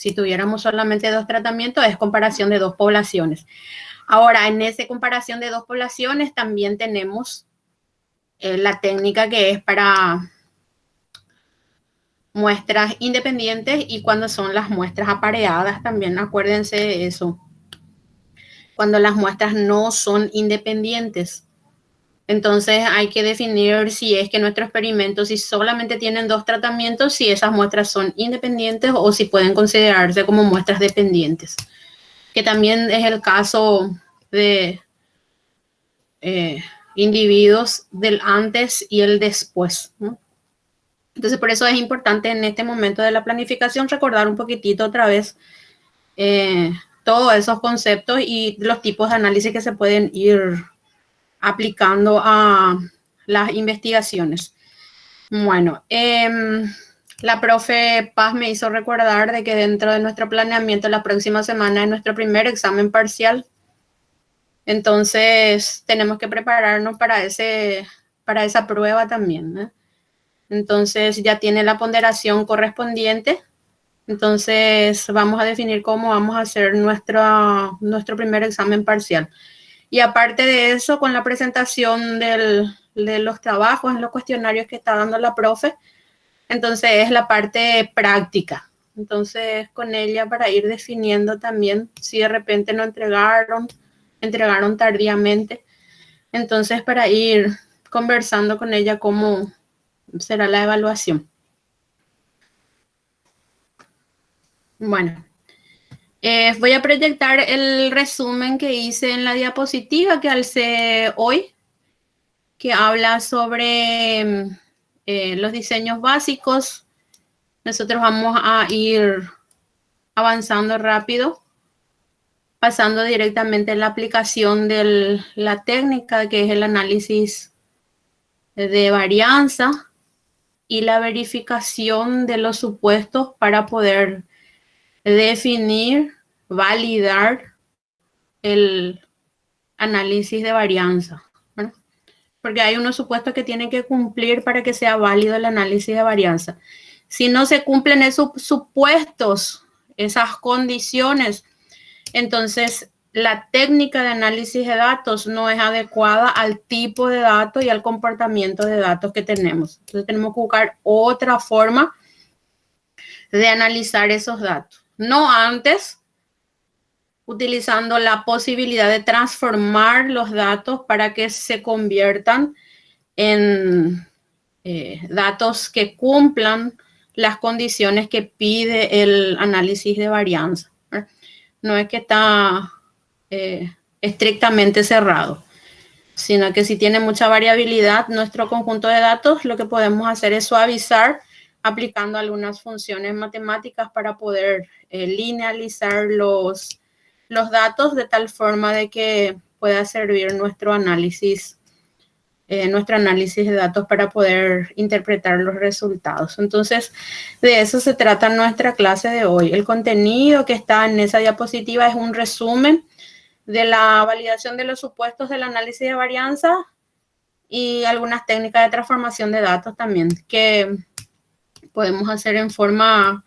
Si tuviéramos solamente 2 tratamientos, es comparación de 2 poblaciones. Ahora, en esa comparación de 2 poblaciones también tenemos la técnica que es para muestras independientes y cuando son las muestras apareadas también, acuérdense de eso. Cuando las muestras no son independientes. Entonces hay que definir si es que nuestro experimento, si solamente tienen 2 tratamientos, si esas muestras son independientes o si pueden considerarse como muestras dependientes. Que también es el caso de individuos del antes y el después, ¿no? Entonces, por eso es importante en este momento de la planificación recordar un poquitito otra vez todos esos conceptos y los tipos de análisis que se pueden ir aplicando a las investigaciones. Bueno, la profe Paz me hizo recordar de que dentro de nuestro planeamiento la próxima semana es nuestro primer examen parcial. Entonces, tenemos que prepararnos para esa prueba también, ¿no? Entonces, ya tiene la ponderación correspondiente. Entonces, vamos a definir cómo vamos a hacer nuestro primer examen parcial. Y aparte de eso, con la presentación de los trabajos en los cuestionarios que está dando la profe, entonces es la parte práctica. Entonces, con ella para ir definiendo también si de repente no entregaron tardíamente. Entonces, para ir conversando con ella cómo será la evaluación. Bueno, voy a proyectar el resumen que hice en la diapositiva que alcé hoy, que habla sobre los diseños básicos. Nosotros vamos a ir avanzando rápido, pasando directamente a la aplicación de la técnica, que es el análisis de varianza y la verificación de los supuestos para poder definir, validar el análisis de varianza, ¿verdad? Porque hay unos supuestos que tienen que cumplir para que sea válido el análisis de varianza. Si no se cumplen esos supuestos, esas condiciones, entonces la técnica de análisis de datos no es adecuada al tipo de datos y al comportamiento de datos que tenemos. Entonces tenemos que buscar otra forma de analizar esos datos. No antes, utilizando la posibilidad de transformar los datos para que se conviertan en datos que cumplan las condiciones que pide el análisis de varianza, ¿verdad? No es que está estrictamente cerrado, sino que si tiene mucha variabilidad nuestro conjunto de datos, lo que podemos hacer es suavizar aplicando algunas funciones matemáticas para poder linealizar los datos de tal forma de que pueda servir nuestro análisis de datos para poder interpretar los resultados. Entonces, de eso se trata nuestra clase de hoy. El contenido que está en esa diapositiva es un resumen de la validación de los supuestos del análisis de varianza y algunas técnicas de transformación de datos también que podemos hacer en forma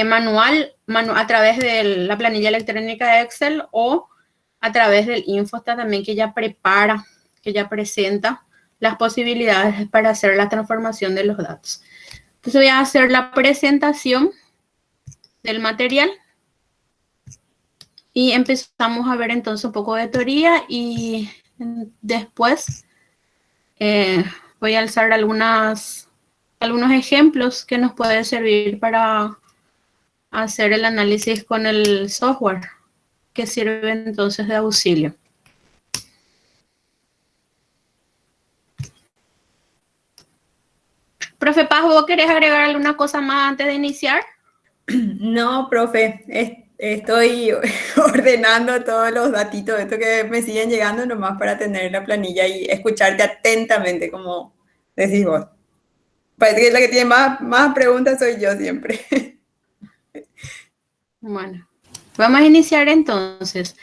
manual a través de la planilla electrónica de Excel o a través del Infostat también, que ya prepara, que ya presenta las posibilidades para hacer la transformación de los datos. Entonces voy a hacer la presentación del material y empezamos a ver entonces un poco de teoría y después voy a alzar algunos ejemplos que nos pueden servir para hacer el análisis con el software que sirve entonces de auxilio. Profe Paz, ¿vos querés agregar alguna cosa más antes de iniciar? No, profe, estoy ordenando todos los datitos, esto que me siguen llegando nomás para tener la planilla y escucharte atentamente, como decís vos. Parece que la que tiene más preguntas soy yo siempre. Bueno, vamos a iniciar entonces.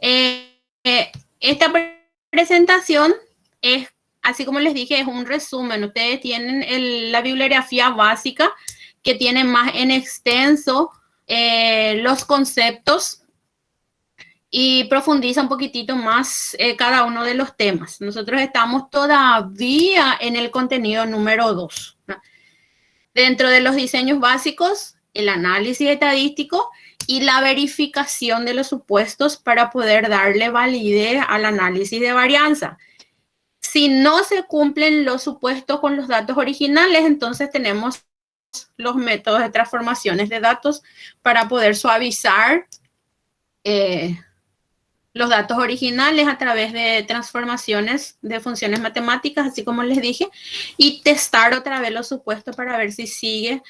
Esta presentación es, así como les dije, es un resumen. Ustedes tienen la bibliografía básica que tiene más en extenso los conceptos y profundiza un poquitito más cada uno de los temas. Nosotros estamos todavía en el contenido número 2, ¿no? Dentro de los diseños básicos, el análisis estadístico y la verificación de los supuestos para poder darle validez al análisis de varianza. Si no se cumplen los supuestos con los datos originales, entonces tenemos los métodos de transformaciones de datos para poder suavizar los datos originales a través de transformaciones de funciones matemáticas, así como les dije, y testar otra vez los supuestos para ver si sigue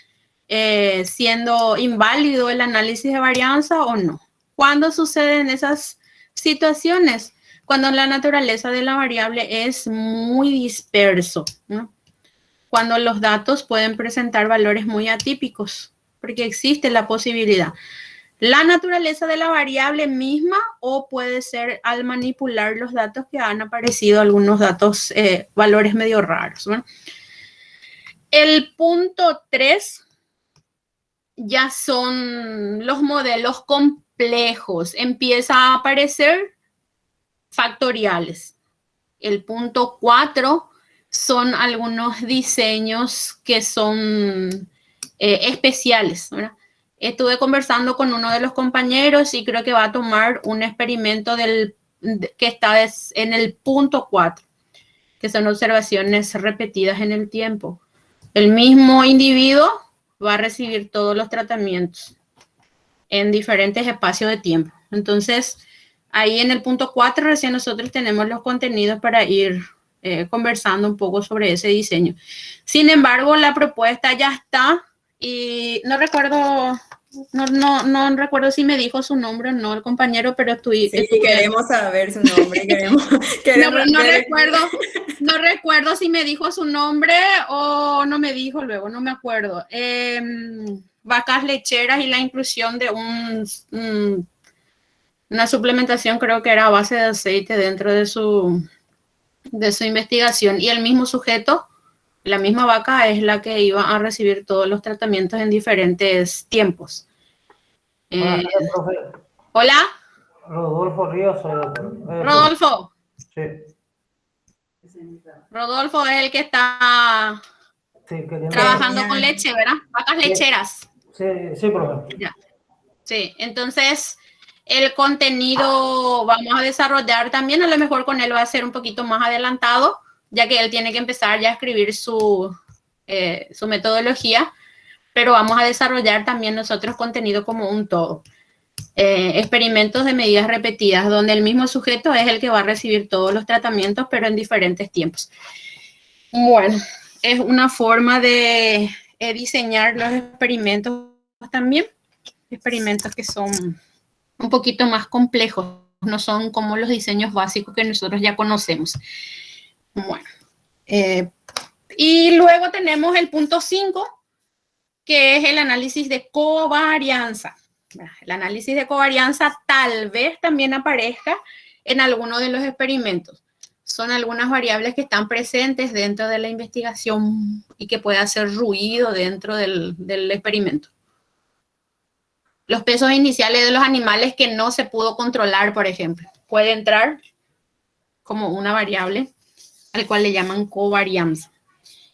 siendo inválido el análisis de varianza o no. ¿Cuándo suceden esas situaciones? Cuando la naturaleza de la variable es muy disperso, ¿no? Cuando los datos pueden presentar valores muy atípicos, porque existe la posibilidad. La naturaleza de la variable misma o puede ser al manipular los datos que han aparecido algunos datos, valores medio raros, ¿no? El punto 3 ya son los modelos complejos. Empieza a aparecer factoriales. El punto 4 son algunos diseños que son especiales, ¿verdad? Estuve conversando con uno de los compañeros y creo que va a tomar un experimento que está en el punto 4, que son observaciones repetidas en el tiempo. El mismo individuo va a recibir todos los tratamientos en diferentes espacios de tiempo. Entonces, ahí en el punto 4 recién nosotros tenemos los contenidos para ir conversando un poco sobre ese diseño. Sin embargo, la propuesta ya está y no recuerdo si me dijo su nombre o no el compañero, pero Sí, queremos saber su nombre, queremos no recuerdo si me dijo su nombre o no me dijo luego, no me acuerdo. Vacas lecheras y la inclusión de una suplementación, creo que era a base de aceite dentro de su investigación, y el mismo sujeto, la misma vaca, es la que iba a recibir todos los tratamientos en diferentes tiempos. Hola. Rodolfo Ríos, soy doctor. Rodolfo. Sí. Rodolfo es el que está trabajando con leche, ¿verdad? Vacas lecheras. Sí, profe. Ya. Sí, entonces el contenido vamos a desarrollar también, a lo mejor con él va a ser un poquito más adelantado, ya que él tiene que empezar ya a escribir su metodología, pero vamos a desarrollar también nosotros contenido como un todo. Experimentos de medidas repetidas, donde el mismo sujeto es el que va a recibir todos los tratamientos, pero en diferentes tiempos. Bueno, es una forma de diseñar los experimentos también, experimentos que son un poquito más complejos, no son como los diseños básicos que nosotros ya conocemos. Bueno, y luego tenemos el punto 5, que es el análisis de covarianza. El análisis de covarianza tal vez también aparezca en alguno de los experimentos. Son algunas variables que están presentes dentro de la investigación y que puede hacer ruido dentro del experimento. Los pesos iniciales de los animales que no se pudo controlar, por ejemplo, puede entrar como una variable al cual le llaman covarianza.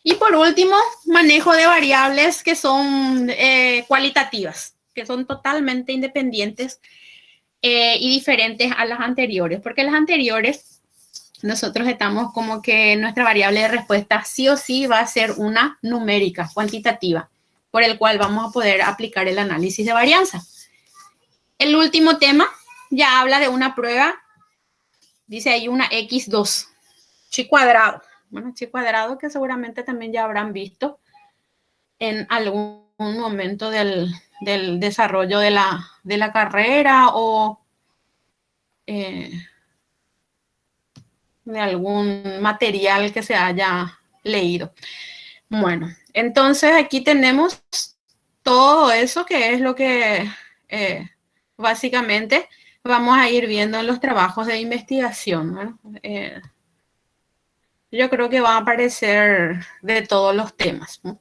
Y por último, manejo de variables que son cualitativas, que son totalmente independientes y diferentes a las anteriores, porque las anteriores nosotros estamos como que nuestra variable de respuesta sí o sí va a ser una numérica, cuantitativa, por el cual vamos a poder aplicar el análisis de varianza. El último tema ya habla de una prueba, dice ahí una X2, chi cuadrado. Bueno, chi cuadrado que seguramente también ya habrán visto en algún momento del desarrollo de la carrera o de algún material que se haya leído. Bueno, entonces aquí tenemos todo eso que es lo que básicamente vamos a ir viendo en los trabajos de investigación, ¿no? Yo creo que va a aparecer de todos los temas, ¿no?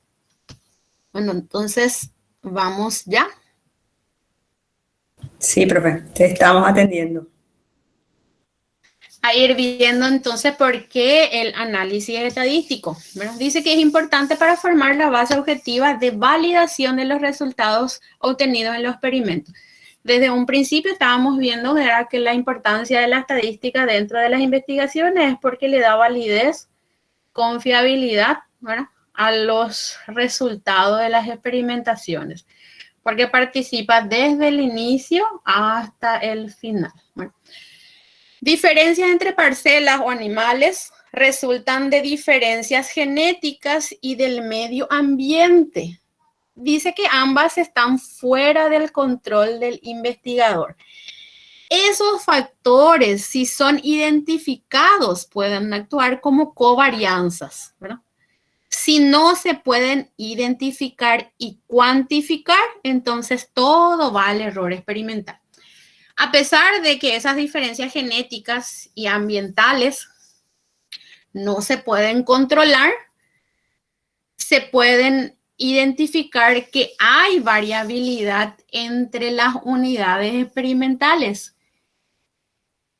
Bueno, entonces vamos ya Sí, profe, te estamos atendiendo. A ir viendo entonces por qué el análisis estadístico. Bueno, dice que es importante para formar la base objetiva de validación de los resultados obtenidos en los experimentos. Desde un principio estábamos viendo, ¿verdad?, que la importancia de la estadística dentro de las investigaciones es porque le da validez, confiabilidad, ¿verdad?, a los resultados de las experimentaciones, porque participa desde el inicio hasta el final. Bueno, diferencias entre parcelas o animales resultan de diferencias genéticas y del medio ambiente. Dice que ambas están fuera del control del investigador. Esos factores, si son identificados, pueden actuar como covarianzas, ¿verdad? Si no se pueden identificar y cuantificar, entonces todo va al error experimental. A pesar de que esas diferencias genéticas y ambientales no se pueden controlar, se pueden identificar que hay variabilidad entre las unidades experimentales.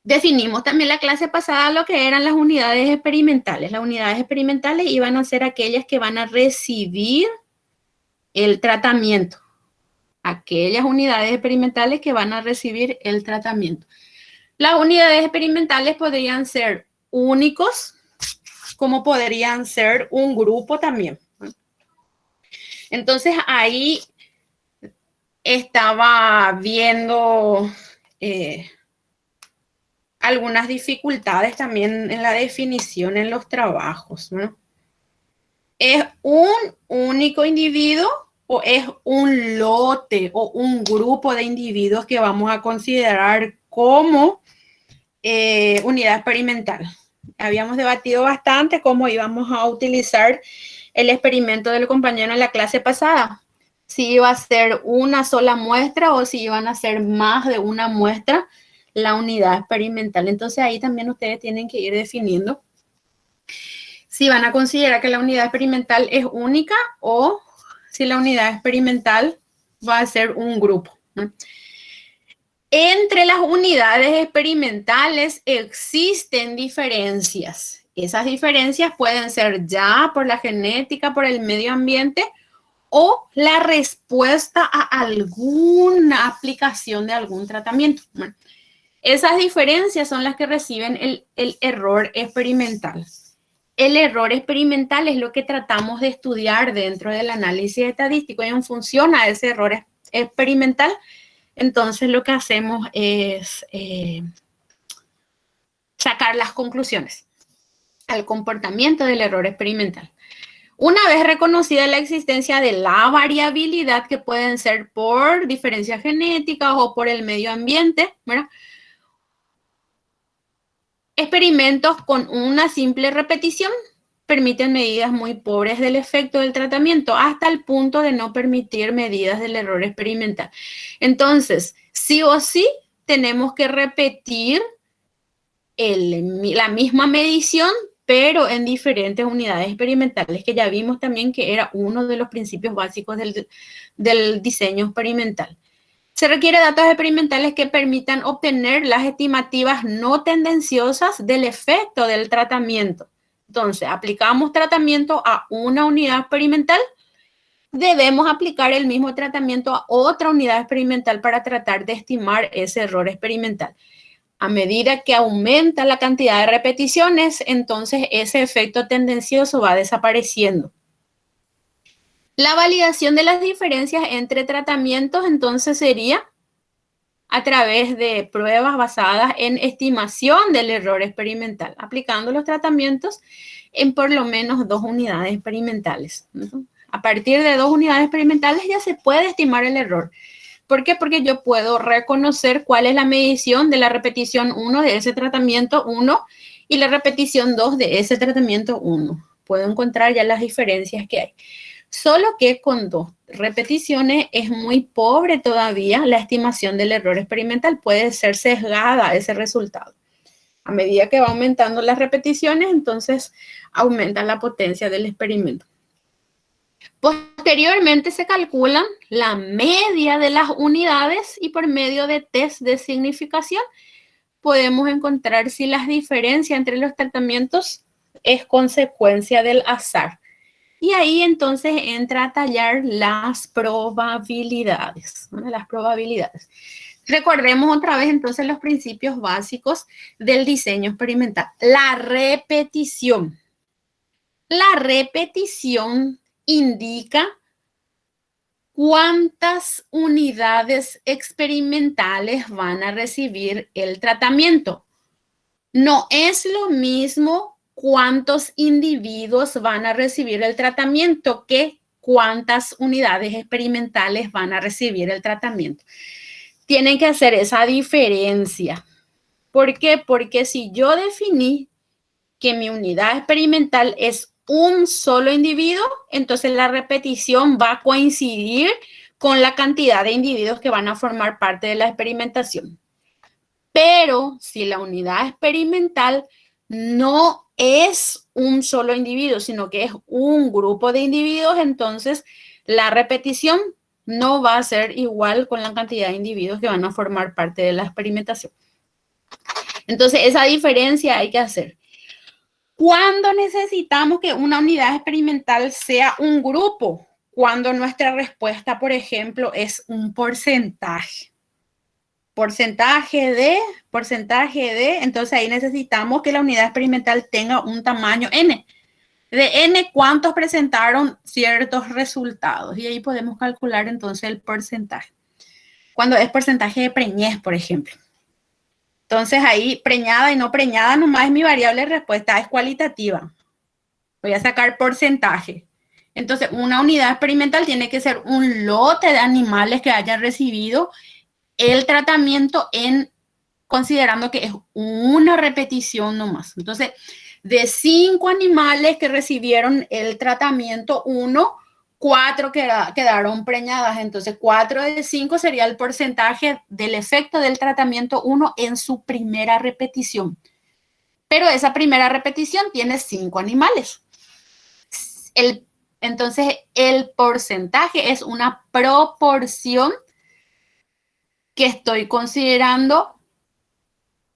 Definimos también la clase pasada lo que eran las unidades experimentales. Las unidades experimentales iban a ser aquellas que van a recibir el tratamiento. Aquellas unidades experimentales que van a recibir el tratamiento. Las unidades experimentales podrían ser únicos, como podrían ser un grupo también. Entonces ahí estaba viendo algunas dificultades también en la definición en los trabajos, ¿no? ¿Es un único individuo o es un lote o un grupo de individuos que vamos a considerar como unidad experimental? Habíamos debatido bastante cómo íbamos a utilizar el experimento del compañero en la clase pasada. Si iba a ser una sola muestra o si iban a ser más de una muestra la unidad experimental. Entonces ahí también ustedes tienen que ir definiendo si van a considerar que la unidad experimental es única o si la unidad experimental va a ser un grupo, ¿no? Entre las unidades experimentales existen diferencias. Esas diferencias pueden ser ya por la genética, por el medio ambiente o la respuesta a alguna aplicación de algún tratamiento. Bueno, esas diferencias son las que reciben el error experimental. El error experimental es lo que tratamos de estudiar dentro del análisis estadístico y en función a ese error experimental, entonces lo que hacemos es sacar las conclusiones al comportamiento del error experimental. Una vez reconocida la existencia de la variabilidad que pueden ser por diferencias genéticas o por el medio ambiente, ¿verdad?, experimentos con una simple repetición permiten medidas muy pobres del efecto del tratamiento hasta el punto de no permitir medidas del error experimental. Entonces, sí o sí, tenemos que repetir la misma medición, pero en diferentes unidades experimentales, que ya vimos también que era uno de los principios básicos del diseño experimental. Se requiere datos experimentales que permitan obtener las estimativas no tendenciosas del efecto del tratamiento. Entonces, aplicamos tratamiento a una unidad experimental, debemos aplicar el mismo tratamiento a otra unidad experimental para tratar de estimar ese error experimental. A medida que aumenta la cantidad de repeticiones, entonces ese efecto tendencioso va desapareciendo. La validación de las diferencias entre tratamientos entonces sería a través de pruebas basadas en estimación del error experimental, aplicando los tratamientos en por lo menos 2 unidades experimentales. A partir de 2 unidades experimentales ya se puede estimar el error. ¿Por qué? Porque yo puedo reconocer cuál es la medición de la repetición 1 de ese tratamiento 1 y la repetición 2 de ese tratamiento 1. Puedo encontrar ya las diferencias que hay. Solo que con 2 repeticiones es muy pobre todavía la estimación del error experimental. Puede ser sesgada ese resultado. A medida que va aumentando las repeticiones, entonces aumenta la potencia del experimento. Posteriormente se calculan la media de las unidades y por medio de test de significación podemos encontrar si las diferencias entre los tratamientos es consecuencia del azar. Y ahí entonces entra a tallar las probabilidades, ¿no? Las probabilidades. Recordemos otra vez entonces los principios básicos del diseño experimental. La repetición. La repetición indica cuántas unidades experimentales van a recibir el tratamiento. No es lo mismo cuántos individuos van a recibir el tratamiento que cuántas unidades experimentales van a recibir el tratamiento. Tienen que hacer esa diferencia. ¿Por qué? Porque si yo definí que mi unidad experimental es un solo individuo, entonces la repetición va a coincidir con la cantidad de individuos que van a formar parte de la experimentación. Pero si la unidad experimental no es un solo individuo, sino que es un grupo de individuos, entonces la repetición no va a ser igual con la cantidad de individuos que van a formar parte de la experimentación. Entonces, esa diferencia hay que hacer. ¿Cuándo necesitamos que una unidad experimental sea un grupo? Cuando nuestra respuesta, por ejemplo, es un porcentaje. Porcentaje de, entonces ahí necesitamos que la unidad experimental tenga un tamaño n. De n, ¿cuántos presentaron ciertos resultados? Y ahí podemos calcular entonces el porcentaje. Cuando es porcentaje de preñez, por ejemplo. Entonces ahí preñada y no preñada nomás es mi variable de respuesta, es cualitativa. Voy a sacar porcentaje. Entonces una unidad experimental tiene que ser un lote de animales que hayan recibido el tratamiento considerando que es una repetición nomás. Entonces, de 5 animales que recibieron el tratamiento 1, 4 quedaron preñadas. Entonces, 4 de 5 sería el porcentaje del efecto del tratamiento 1 en su primera repetición. Pero esa primera repetición tiene 5 animales. Entonces, el porcentaje es una proporción que estoy considerando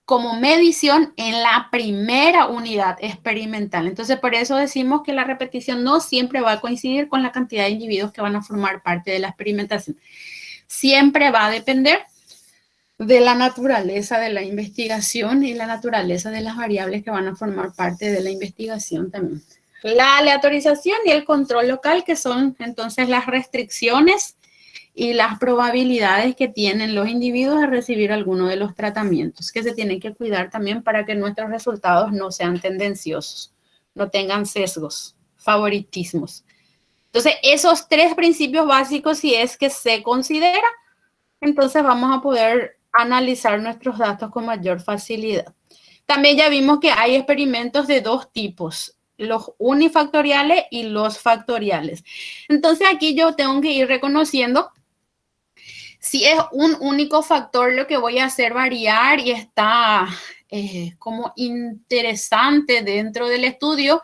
como medición en la primera unidad experimental. Entonces, por eso decimos que la repetición no siempre va a coincidir con la cantidad de individuos que van a formar parte de la experimentación. Siempre va a depender de la naturaleza de la investigación y la naturaleza de las variables que van a formar parte de la investigación también. La aleatorización y el control local, que son entonces las restricciones y las probabilidades que tienen los individuos de recibir alguno de los tratamientos, que se tienen que cuidar también para que nuestros resultados no sean tendenciosos, no tengan sesgos, favoritismos. Entonces, esos 3 principios básicos, si es que se considera, entonces vamos a poder analizar nuestros datos con mayor facilidad. También ya vimos que hay experimentos de 2 tipos, los unifactoriales y los factoriales. Entonces, aquí yo tengo que ir reconociendo si es un único factor, lo que voy a hacer variar y está como interesante dentro del estudio,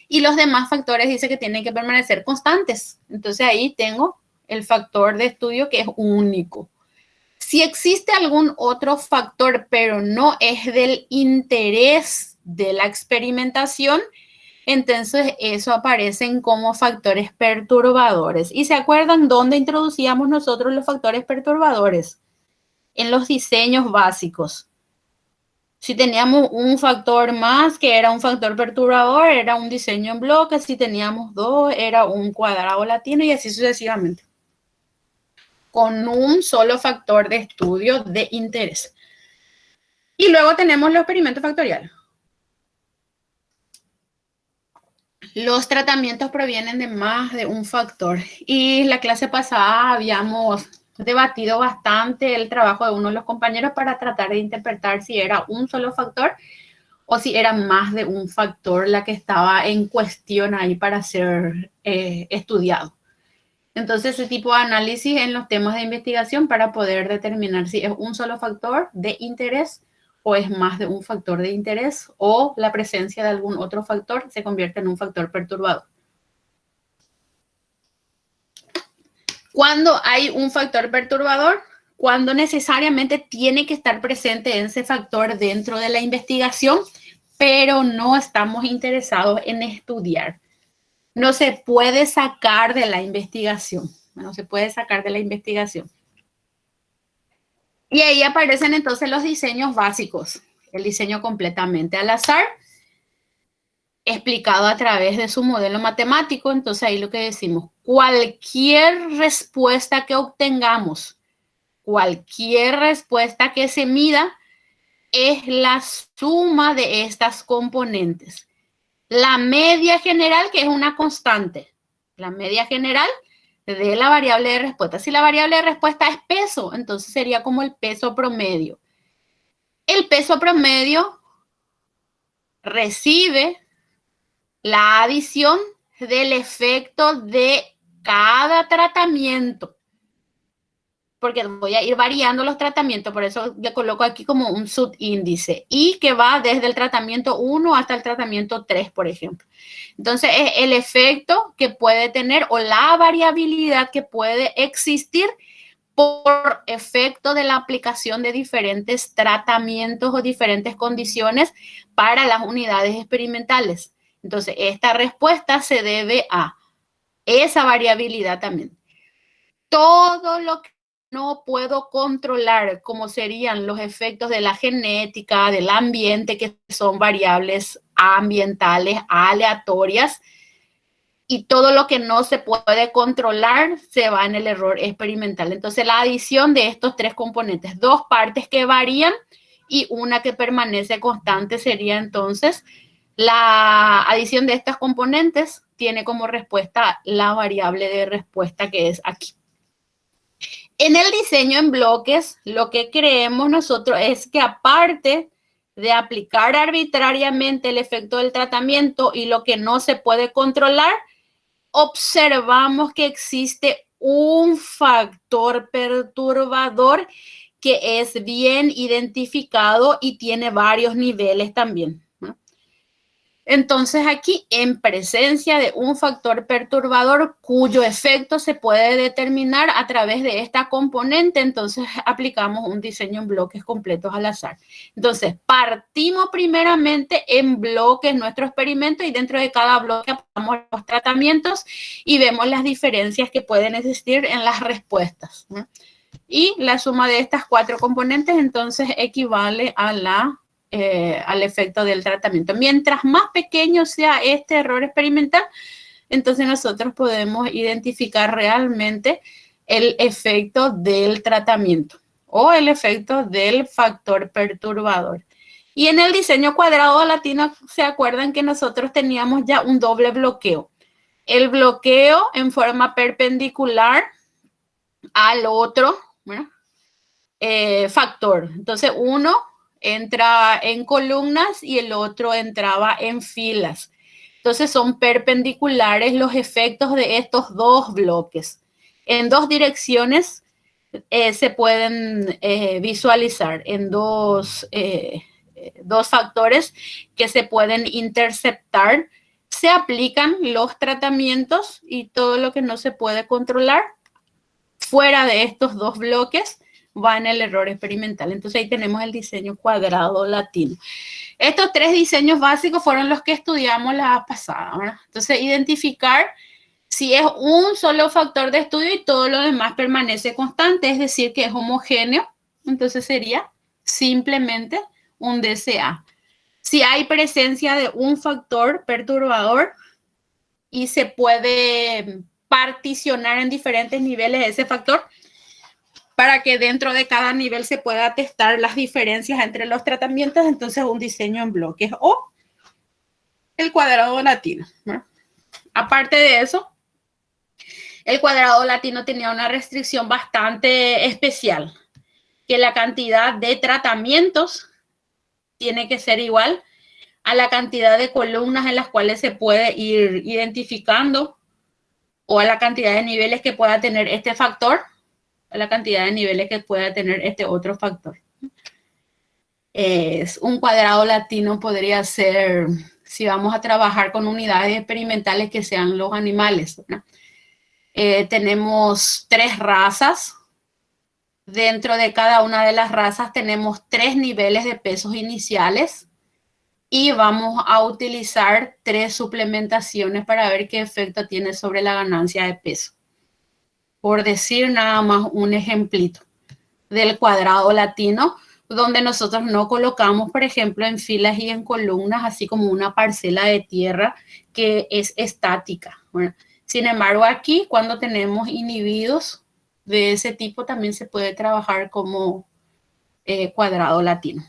y los demás factores dice que tienen que permanecer constantes. Entonces ahí tengo el factor de estudio que es único. Si existe algún otro factor, pero no es del interés de la experimentación, entonces eso aparecen como factores perturbadores. ¿Y se acuerdan dónde introducíamos nosotros los factores perturbadores? En los diseños básicos. Si teníamos un factor más que era un factor perturbador, era un diseño en bloque. Si teníamos 2, era un cuadrado latino y así sucesivamente. Con un solo factor de estudio de interés. Y luego tenemos los experimentos factoriales. Los tratamientos provienen de más de un factor. Y la clase pasada habíamos debatido bastante el trabajo de uno de los compañeros para tratar de interpretar si era un solo factor o si era más de un factor la que estaba en cuestión ahí para ser estudiado. Entonces, ese tipo de análisis en los temas de investigación para poder determinar si es un solo factor de interés o es más de un factor de interés o la presencia de algún otro factor se convierte en un factor perturbador. Cuando hay un factor perturbador, cuando necesariamente tiene que estar presente ese factor dentro de la investigación, pero no estamos interesados en estudiar. No se puede sacar de la investigación. No se puede sacar de la investigación. Y ahí aparecen entonces los diseños básicos. El diseño completamente al azar, explicado a través de su modelo matemático. Entonces ahí lo que decimos, cualquier respuesta que obtengamos, cualquier respuesta que se mida, es la suma de estas componentes. La media general, que es una constante, la media general de la variable de respuesta. Si la variable de respuesta es peso, entonces sería como el peso promedio. El peso promedio recibe la adición del efecto de cada tratamiento, porque voy a ir variando los tratamientos, por eso le coloco aquí como un subíndice, y que va desde el tratamiento 1 hasta el tratamiento 3, por ejemplo. Entonces, es el efecto que puede tener o la variabilidad que puede existir por efecto de la aplicación de diferentes tratamientos o diferentes condiciones para las unidades experimentales. Entonces, esta respuesta se debe a esa variabilidad también. Todo lo que no puedo controlar, como serían los efectos de la genética, del ambiente, que son variables ambientales aleatorias, y todo lo que no se puede controlar se va en el error experimental. Entonces, la adición de estos tres componentes, dos partes que varían y una que permanece constante, sería entonces la adición de estas componentes tiene como respuesta la variable de respuesta que es aquí. En el diseño en bloques, lo que creemos nosotros es que aparte de aplicar arbitrariamente el efecto del tratamiento y lo que no se puede controlar, observamos que existe un factor perturbador que es bien identificado y tiene varios niveles también, ¿no? Entonces aquí, en presencia de un factor perturbador cuyo efecto se puede determinar a través de esta componente, entonces aplicamos un diseño en bloques completos al azar. Entonces, partimos primeramente en bloques nuestro experimento y dentro de cada bloque aplicamos los tratamientos y vemos las diferencias que pueden existir en las respuestas, ¿no? Y la suma de estas cuatro componentes entonces equivale a al efecto del tratamiento. Mientras más pequeño sea este error experimental, entonces nosotros podemos identificar realmente el efecto del tratamiento o el efecto del factor perturbador. Y en el diseño cuadrado latino, ¿se acuerdan que nosotros teníamos ya un doble bloqueo? El bloqueo en forma perpendicular al otro, ¿verdad? Factor. Entonces, uno entra en columnas y el otro entraba en filas. Entonces son perpendiculares los efectos de estos dos bloques. En dos direcciones se pueden visualizar, en dos factores que se pueden interceptar. Se aplican los tratamientos y todo lo que no se puede controlar fuera de estos dos bloques va en el error experimental. Entonces ahí tenemos el diseño cuadrado latino. Estos tres diseños básicos fueron los que estudiamos la vez pasada, ¿verdad? Entonces identificar si es un solo factor de estudio y todo lo demás permanece constante, es decir, que es homogéneo, entonces sería simplemente un DCA. Si hay presencia de un factor perturbador y se puede particionar en diferentes niveles ese factor, para que dentro de cada nivel se pueda testar las diferencias entre los tratamientos, entonces un diseño en bloques o el cuadrado latino, ¿no? Aparte de eso, el cuadrado latino tenía una restricción bastante especial, que la cantidad de tratamientos tiene que ser igual a la cantidad de columnas en las cuales se puede ir identificando o a la cantidad de niveles que pueda tener este factor, a la cantidad de niveles que pueda tener este otro factor. Es un cuadrado latino podría ser, si vamos a trabajar con unidades experimentales que sean los animales, ¿no? Tenemos 3 razas. Dentro de cada una de las razas tenemos 3 niveles de pesos iniciales y vamos a utilizar 3 suplementaciones para ver qué efecto tiene sobre la ganancia de peso. Por decir nada más un ejemplito del cuadrado latino, donde nosotros no colocamos, por ejemplo, en filas y en columnas, así como una parcela de tierra que es estática. Bueno, sin embargo, aquí cuando tenemos inhibidos de ese tipo, también se puede trabajar como cuadrado latino.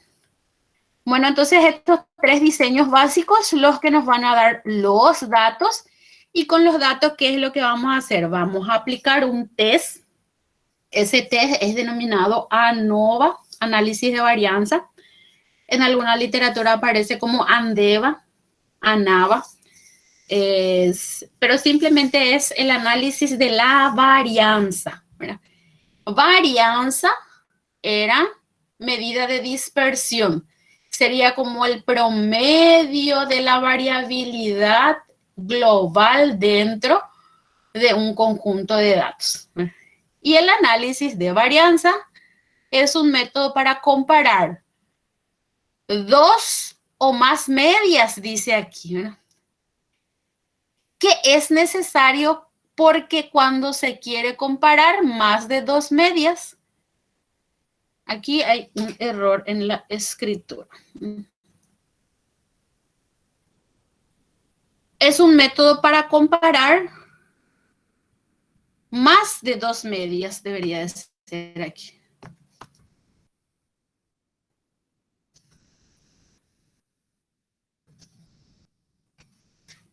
Bueno, entonces estos 3 diseños básicos, los que nos van a dar los datos, y con los datos, ¿qué es lo que vamos a hacer? Vamos a aplicar un test. Ese test es denominado ANOVA, análisis de varianza. En alguna literatura aparece como ANDEVA, ANAVA, pero simplemente es el análisis de la varianza, ¿verdad? Varianza era medida de dispersión. Sería como el promedio de la variabilidad global dentro de un conjunto de datos. Y el análisis de varianza es un método para comparar 2 o más medias, dice aquí, ¿verdad? Que es necesario porque cuando se quiere comparar más de 2 medias, aquí hay un error en la escritura. Es un método para comparar más de 2 medias, debería de ser aquí.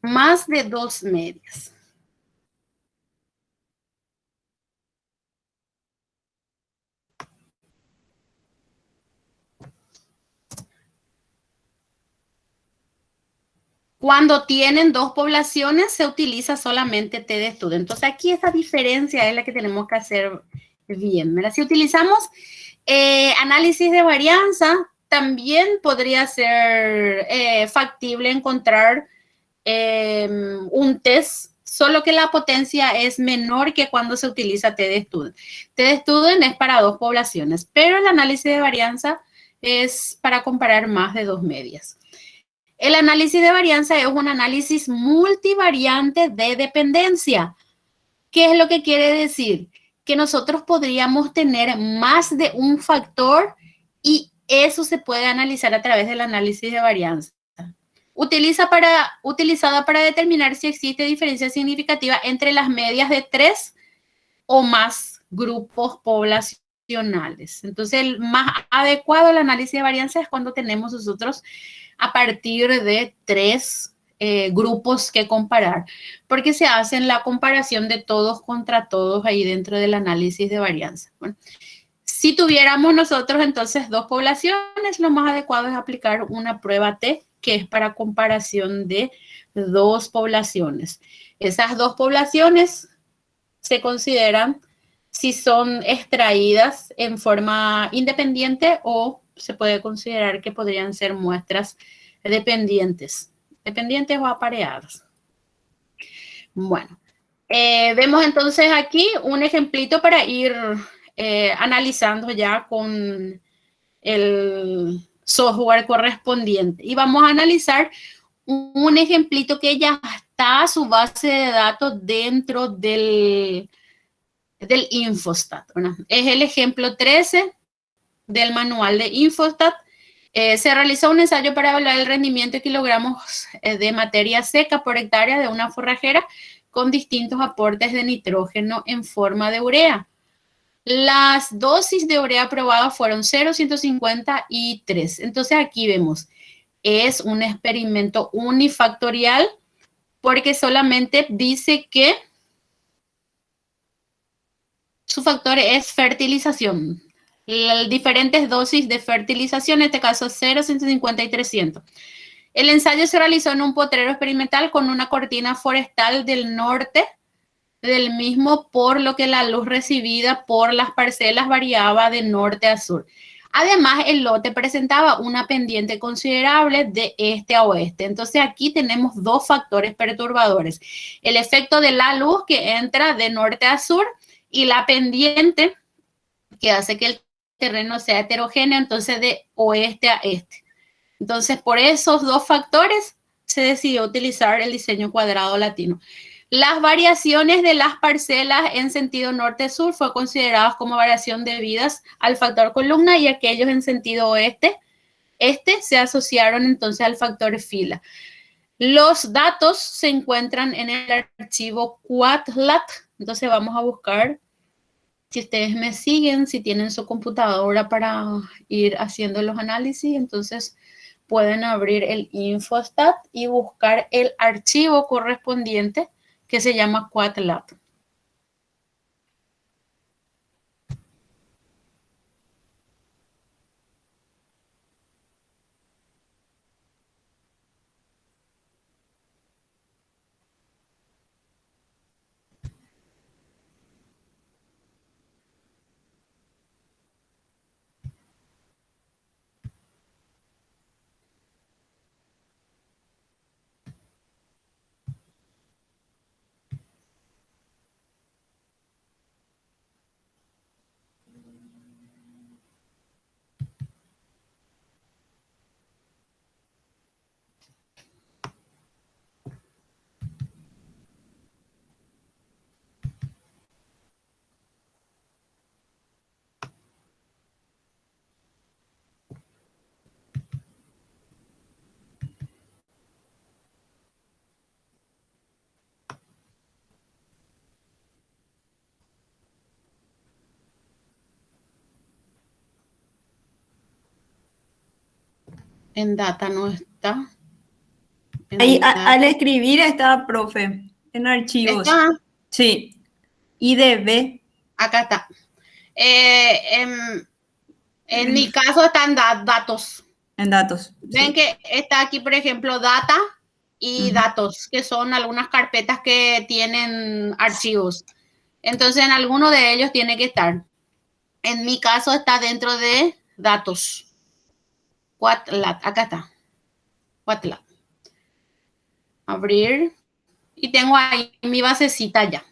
Más de 2 medias. Cuando tienen 2 poblaciones, se utiliza solamente T de estudio. Entonces, aquí esa diferencia es la que tenemos que hacer bien, ¿verdad? Si utilizamos análisis de varianza, también podría ser factible encontrar un test, solo que la potencia es menor que cuando se utiliza T de estudio. T de estudio es para 2 poblaciones, pero el análisis de varianza es para comparar más de 2 medias. El análisis de varianza es un análisis multivariante de dependencia. ¿Qué es lo que quiere decir? Que nosotros podríamos tener más de un factor y eso se puede analizar a través del análisis de varianza. Utilizada para determinar si existe diferencia significativa entre las medias de 3 o más grupos poblacionales. Entonces, el más adecuado al análisis de varianza es cuando tenemos nosotros a partir de 3 grupos que comparar, porque se hace la comparación de todos contra todos ahí dentro del análisis de varianza. Bueno, si tuviéramos nosotros entonces 2 poblaciones, lo más adecuado es aplicar una prueba T, que es para comparación de 2 poblaciones. Esas 2 poblaciones se consideran si son extraídas en forma independiente o se puede considerar que podrían ser muestras dependientes o apareadas. Bueno, vemos entonces aquí un ejemplito para ir analizando ya con el software correspondiente. Y vamos a analizar un ejemplito que ya está su base de datos dentro del Infostat. Bueno, es el ejemplo 13 del manual de Infostat. Se realizó un ensayo para evaluar el rendimiento de kilogramos de materia seca por hectárea de una forrajera con distintos aportes de nitrógeno en forma de urea. Las dosis de urea aprobadas fueron 0, 150 y 3. Entonces aquí vemos, es un experimento unifactorial porque solamente dice que su factor es fertilización. Diferentes dosis de fertilización, en este caso 0, 150 y 300. El ensayo se realizó en un potrero experimental con una cortina forestal del norte del mismo, por lo que la luz recibida por las parcelas variaba de norte a sur. Además, el lote presentaba una pendiente considerable de este a oeste. Entonces, aquí tenemos dos factores perturbadores. El efecto de la luz que entra de norte a sur y la pendiente que hace que el terreno sea heterogéneo, entonces de oeste a este. Entonces, por esos dos factores se decidió utilizar el diseño cuadrado latino. Las variaciones de las parcelas en sentido norte-sur fue consideradas como variación debidas al factor columna y aquellos en sentido oeste, se asociaron entonces al factor fila. Los datos se encuentran en el archivo Quadlat, entonces vamos a buscar, si ustedes me siguen, si tienen su computadora para ir haciendo los análisis, entonces pueden abrir el Infostat y buscar el archivo correspondiente que se llama Quadlat. En data no está. Ahí al escribir está, profe, en archivos. ¿Está? Sí. IDB. Acá está. En mi caso están datos. En datos. Ven Sí. que está aquí, por ejemplo, data y datos, que son algunas carpetas que tienen archivos. Entonces, en alguno de ellos tiene que estar. En mi caso está dentro de datos. Quadlat, acá está. Quadlat. Abrir. Y tengo ahí mi basecita ya.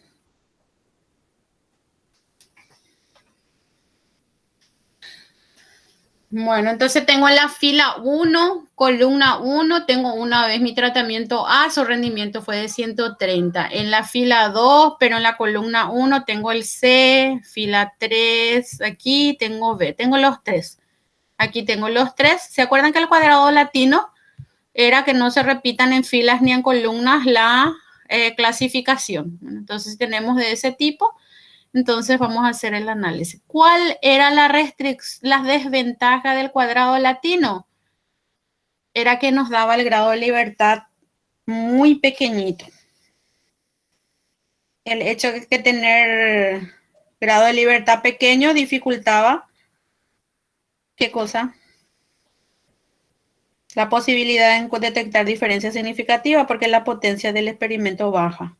Bueno, entonces tengo en la fila 1, columna 1, tengo una vez mi tratamiento A, su rendimiento fue de 130. En la fila 2, pero en la columna 1 tengo el C, fila 3, aquí tengo B, tengo los 3. Aquí tengo los 3. ¿Se acuerdan que el cuadrado latino era que no se repitan en filas ni en columnas la clasificación? Entonces tenemos de ese tipo. Entonces vamos a hacer el análisis. ¿Cuál era la desventaja del cuadrado latino? Era que nos daba el grado de libertad muy pequeñito. El hecho de que tener grado de libertad pequeño dificultaba, ¿qué cosa? La posibilidad de detectar diferencias significativas porque la potencia del experimento baja.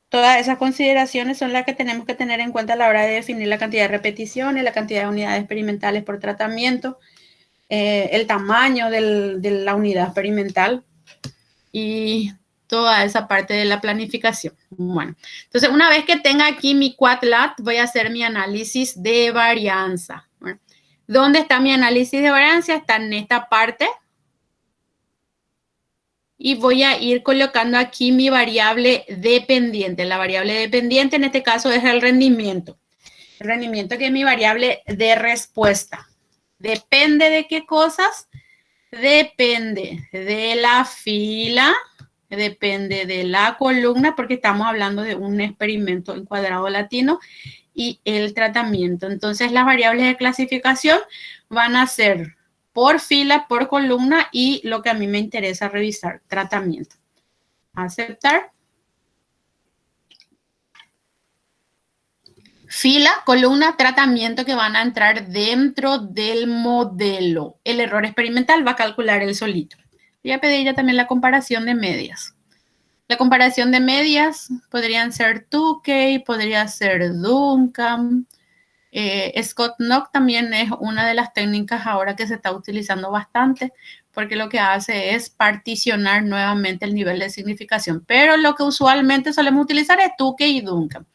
Todas esas consideraciones son las que tenemos que tener en cuenta a la hora de definir la cantidad de repeticiones, la cantidad de unidades experimentales por tratamiento, el tamaño de la unidad experimental y toda esa parte de la planificación. Bueno, entonces una vez que tenga aquí mi Quadlat, voy a hacer mi análisis de varianza. Bueno, ¿dónde está mi análisis de varianza? Está en esta parte. Y voy a ir colocando aquí mi variable dependiente. La variable dependiente en este caso es el rendimiento. El rendimiento que es mi variable de respuesta. ¿Depende de qué cosas? Depende de la fila, depende de la columna, porque estamos hablando de un experimento en cuadrado latino, y el tratamiento. Entonces, las variables de clasificación van a ser por fila, por columna y lo que a mí me interesa revisar, tratamiento. Aceptar. Fila, columna, tratamiento que van a entrar dentro del modelo. El error experimental va a calcular él solito. Voy a pedir ya también la comparación de medias. La comparación de medias podrían ser Tukey, podría ser Duncan, Scott Knock también es una de las técnicas ahora que se está utilizando bastante, porque lo que hace es particionar nuevamente el nivel de significación. Pero lo que usualmente solemos utilizar es Tukey y Duncan.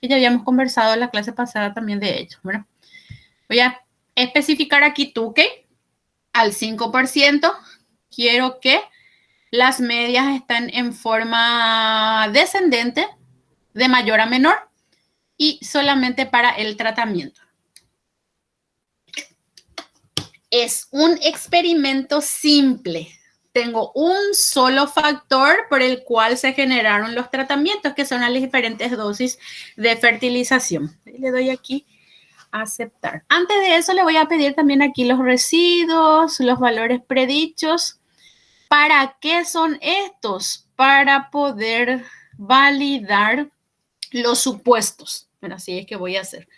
Y ya habíamos conversado en la clase pasada también de ello. Bueno, voy a especificar aquí Tukey al 5%. Quiero que las medias estén en forma descendente, de mayor a menor, y solamente para el tratamiento. Es un experimento simple. Tengo un solo factor por el cual se generaron los tratamientos, que son las diferentes dosis de fertilización. Le doy aquí a aceptar. Antes de eso, le voy a pedir también aquí los residuos, los valores predichos. ¿Para qué son estos? Para poder validar los supuestos. Bueno, así es que voy a hacer.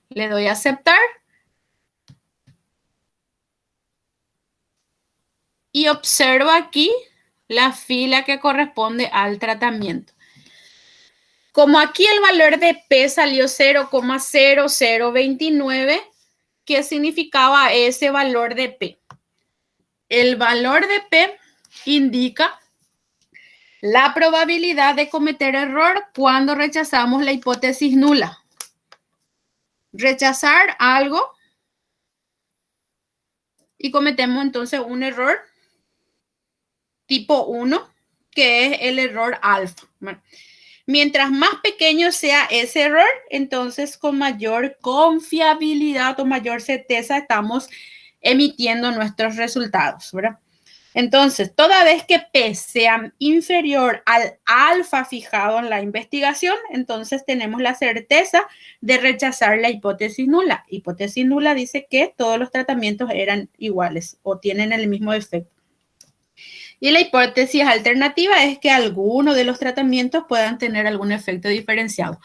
Le doy a aceptar. Y observo aquí la fila que corresponde al tratamiento. Como aquí el valor de P salió 0,0029, ¿qué significaba ese valor de P? El valor de P indica la probabilidad de cometer error cuando rechazamos la hipótesis nula. Rechazar algo y cometemos entonces un error tipo 1, que es el error alfa. Bueno, mientras más pequeño sea ese error, entonces con mayor confiabilidad o mayor certeza estamos emitiendo nuestros resultados, ¿verdad? Entonces, toda vez que P sea inferior al alfa fijado en la investigación, entonces tenemos la certeza de rechazar la hipótesis nula. Hipótesis nula dice que todos los tratamientos eran iguales o tienen el mismo efecto. Y la hipótesis alternativa es que alguno de los tratamientos puedan tener algún efecto diferenciado.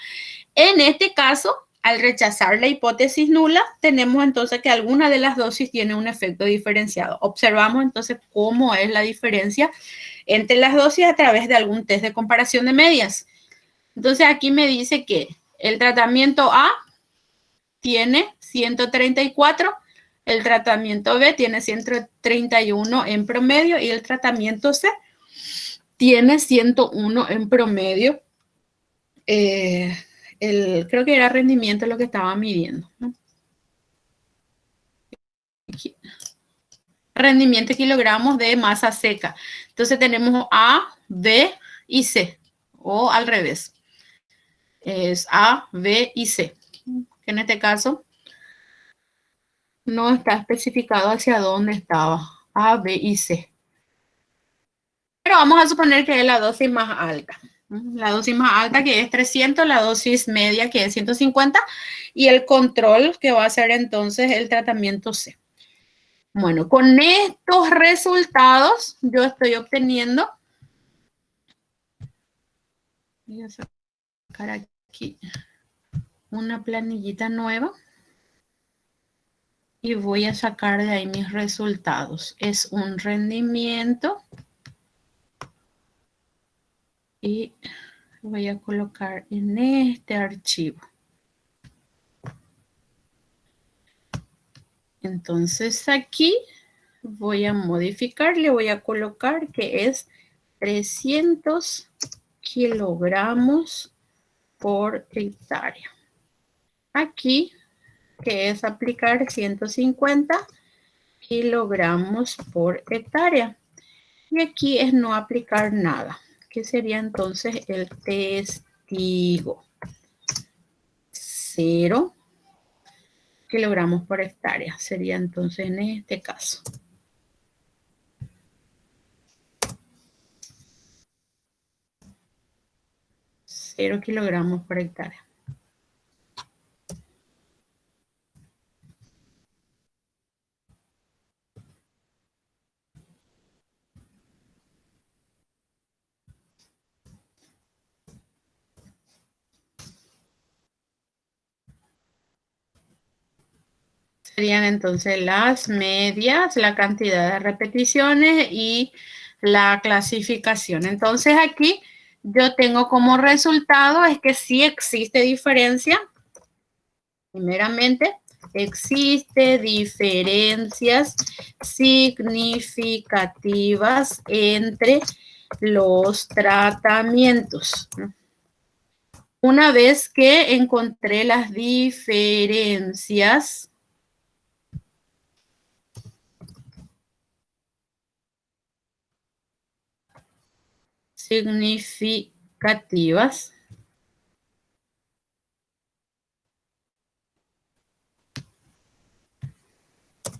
En este caso, al rechazar la hipótesis nula, tenemos entonces que alguna de las dosis tiene un efecto diferenciado. Observamos entonces cómo es la diferencia entre las dosis a través de algún test de comparación de medias. Entonces aquí me dice que el tratamiento A tiene 134, el tratamiento B tiene 131 en promedio y el tratamiento C tiene 101 en promedio. Creo que era rendimiento lo que estaba midiendo, ¿no? Rendimiento en kilogramos de masa seca. Entonces tenemos A, B y C, o al revés. Es A, B y C. En este caso no está especificado hacia dónde estaba A, B y C. Pero vamos a suponer que es la dosis más alta. La dosis más alta que es 300, la dosis media que es 150 y el control que va a ser entonces el tratamiento C. Bueno, con estos resultados yo estoy obteniendo, voy a sacar aquí una planillita nueva y voy a sacar de ahí mis resultados. Es un rendimiento y voy a colocar en este archivo. Entonces aquí voy a modificar, le voy a colocar que es 300 kilogramos por hectárea. Aquí, que es aplicar 150 kilogramos por hectárea. Y aquí es no aplicar nada, que sería entonces el testigo. 0 kilogramos por hectárea. Sería entonces en este caso. Cero kilogramos por hectárea. Serían entonces las medias, la cantidad de repeticiones y la clasificación. Entonces aquí yo tengo como resultado es que sí existe diferencia Primeramente, existe diferencias significativas entre los tratamientos. Una vez que encontré las diferencias significativas,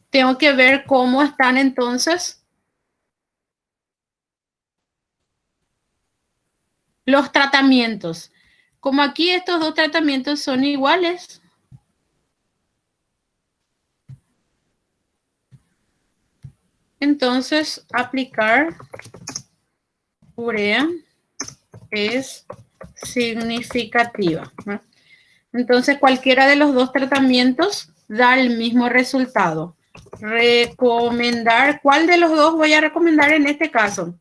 tengo que ver cómo están entonces los tratamientos. Como aquí estos dos tratamientos son iguales, entonces aplicar urea es significativa, ¿no? Entonces cualquiera de los dos tratamientos da el mismo resultado. Recomendar, ¿cuál de los dos voy a recomendar en este caso?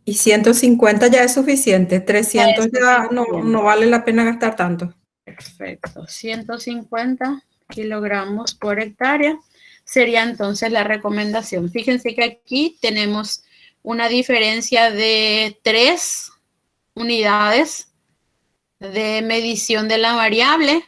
Y 150 ya es suficiente, 300 ya no, suficiente. no vale la pena gastar tanto. Perfecto, 150 kilogramos por hectárea sería entonces la recomendación. Fíjense que aquí tenemos una diferencia de 3 unidades de medición de la variable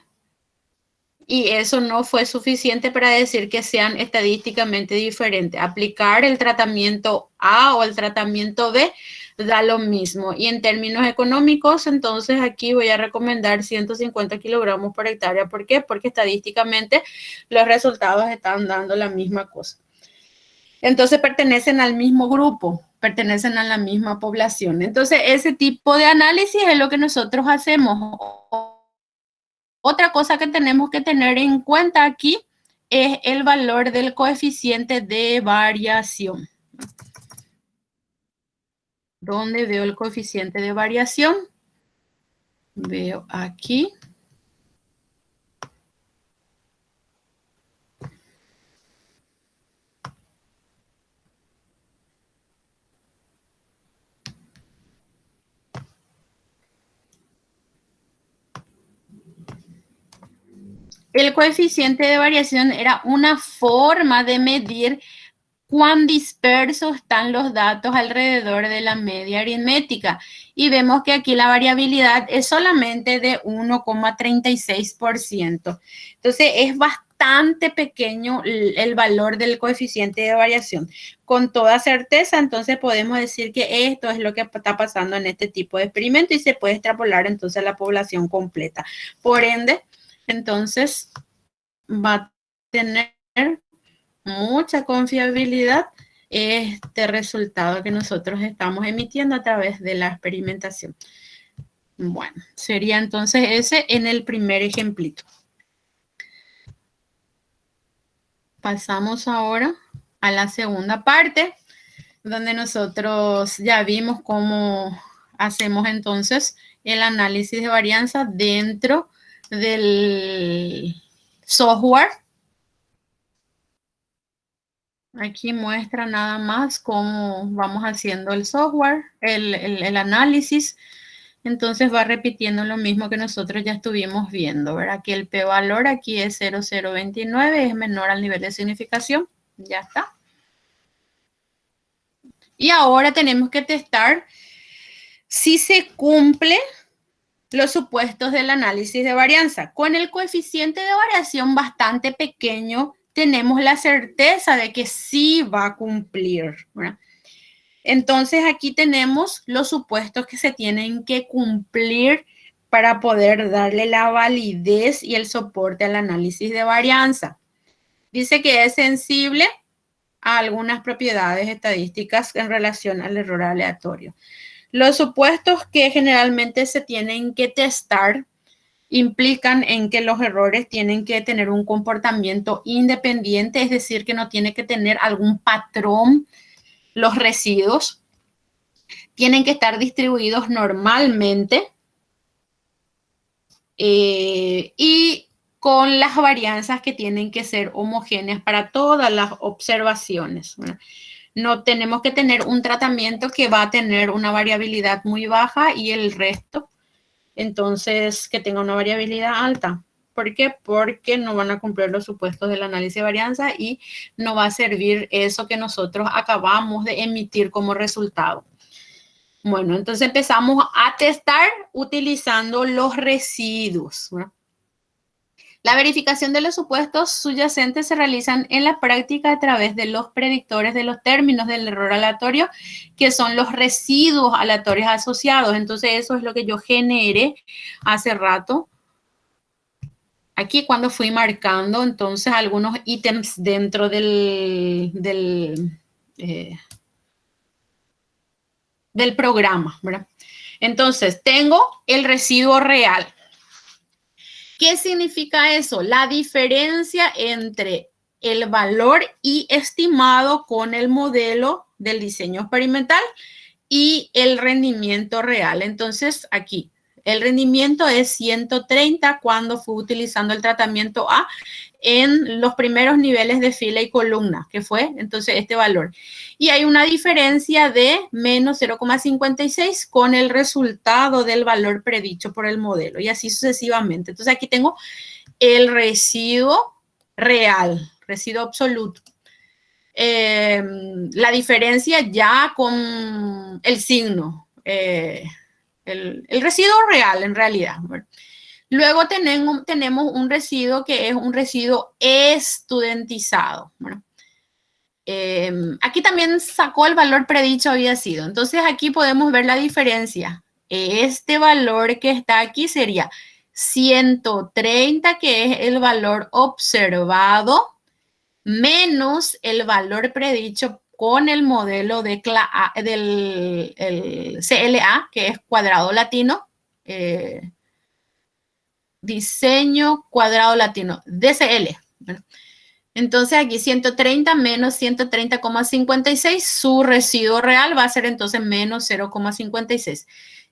y eso no fue suficiente para decir que sean estadísticamente diferentes. Aplicar el tratamiento A o el tratamiento B da lo mismo. Y en términos económicos, entonces aquí voy a recomendar 150 kilogramos por hectárea. ¿Por qué? Porque estadísticamente los resultados están dando la misma cosa. Entonces pertenecen al mismo grupo, pertenecen a la misma población. Entonces ese tipo de análisis es lo que nosotros hacemos. Otra cosa que tenemos que tener en cuenta aquí es el valor del coeficiente de variación. ¿Dónde veo el coeficiente de variación? Veo aquí. El coeficiente de variación era una forma de medir cuán dispersos están los datos alrededor de la media aritmética. Y vemos que aquí la variabilidad es solamente de 1,36%. Entonces es bastante pequeño el valor del coeficiente de variación. Con toda certeza, entonces podemos decir que esto es lo que está pasando en este tipo de experimento y se puede extrapolar entonces a la población completa. Por ende, entonces va a tener mucha confiabilidad este resultado que nosotros estamos emitiendo a través de la experimentación. Bueno, sería entonces ese en el primer ejemplito. Pasamos ahora a la segunda parte, donde nosotros ya vimos cómo hacemos entonces el análisis de varianza dentro del software. Aquí muestra nada más cómo vamos haciendo el software, el análisis. Entonces va repitiendo lo mismo que nosotros ya estuvimos viendo, ¿verdad? Que el p-valor aquí es 0,029, es menor al nivel de significación. Ya está. Y ahora tenemos que testar si se cumple los supuestos del análisis de varianza. Con el coeficiente de variación bastante pequeño, tenemos la certeza de que sí va a cumplir, ¿verdad? Entonces aquí tenemos los supuestos que se tienen que cumplir para poder darle la validez y el soporte al análisis de varianza. Dice que es sensible a algunas propiedades estadísticas en relación al error aleatorio. Los supuestos que generalmente se tienen que testar implican en que los errores tienen que tener un comportamiento independiente, es decir, que no tiene que tener algún patrón. Los residuos tienen que estar distribuidos normalmente y con las varianzas que tienen que ser homogéneas para todas las observaciones. No tenemos que tener un tratamiento que va a tener una variabilidad muy baja y el resto entonces que tenga una variabilidad alta. ¿Por qué? Porque no van a cumplir los supuestos del análisis de varianza y no va a servir eso que nosotros acabamos de emitir como resultado. Bueno, entonces empezamos a testar utilizando los residuos, ¿verdad? La verificación de los supuestos subyacentes se realizan en la práctica a través de los predictores de los términos del error aleatorio, que son los residuos aleatorios asociados. Entonces, eso es lo que yo generé hace rato. Aquí cuando fui marcando, entonces, algunos ítems dentro del programa, ¿verdad? Entonces, tengo el residuo real. ¿Qué significa eso? La diferencia entre el valor y estimado con el modelo del diseño experimental y el rendimiento real. Entonces, aquí, el rendimiento es 130 cuando fue utilizando el tratamiento A en los primeros niveles de fila y columna, que fue entonces este valor. Y hay una diferencia de menos 0,56 con el resultado del valor predicho por el modelo y así sucesivamente. Entonces aquí tengo el residuo real, residuo absoluto. La diferencia ya con el signo, el residuo real en realidad. Luego tenemos un residuo que es un residuo estudentizado. ¿Verdad? Aquí también sacó el valor predicho había sido. Entonces aquí podemos ver la diferencia. Este valor que está aquí sería 130, que es el valor observado, menos el valor predicho con el modelo del CLA, que es cuadrado latino, diseño cuadrado latino, DCL. Entonces aquí 130 menos 130,56, su residuo real va a ser entonces menos 0,56.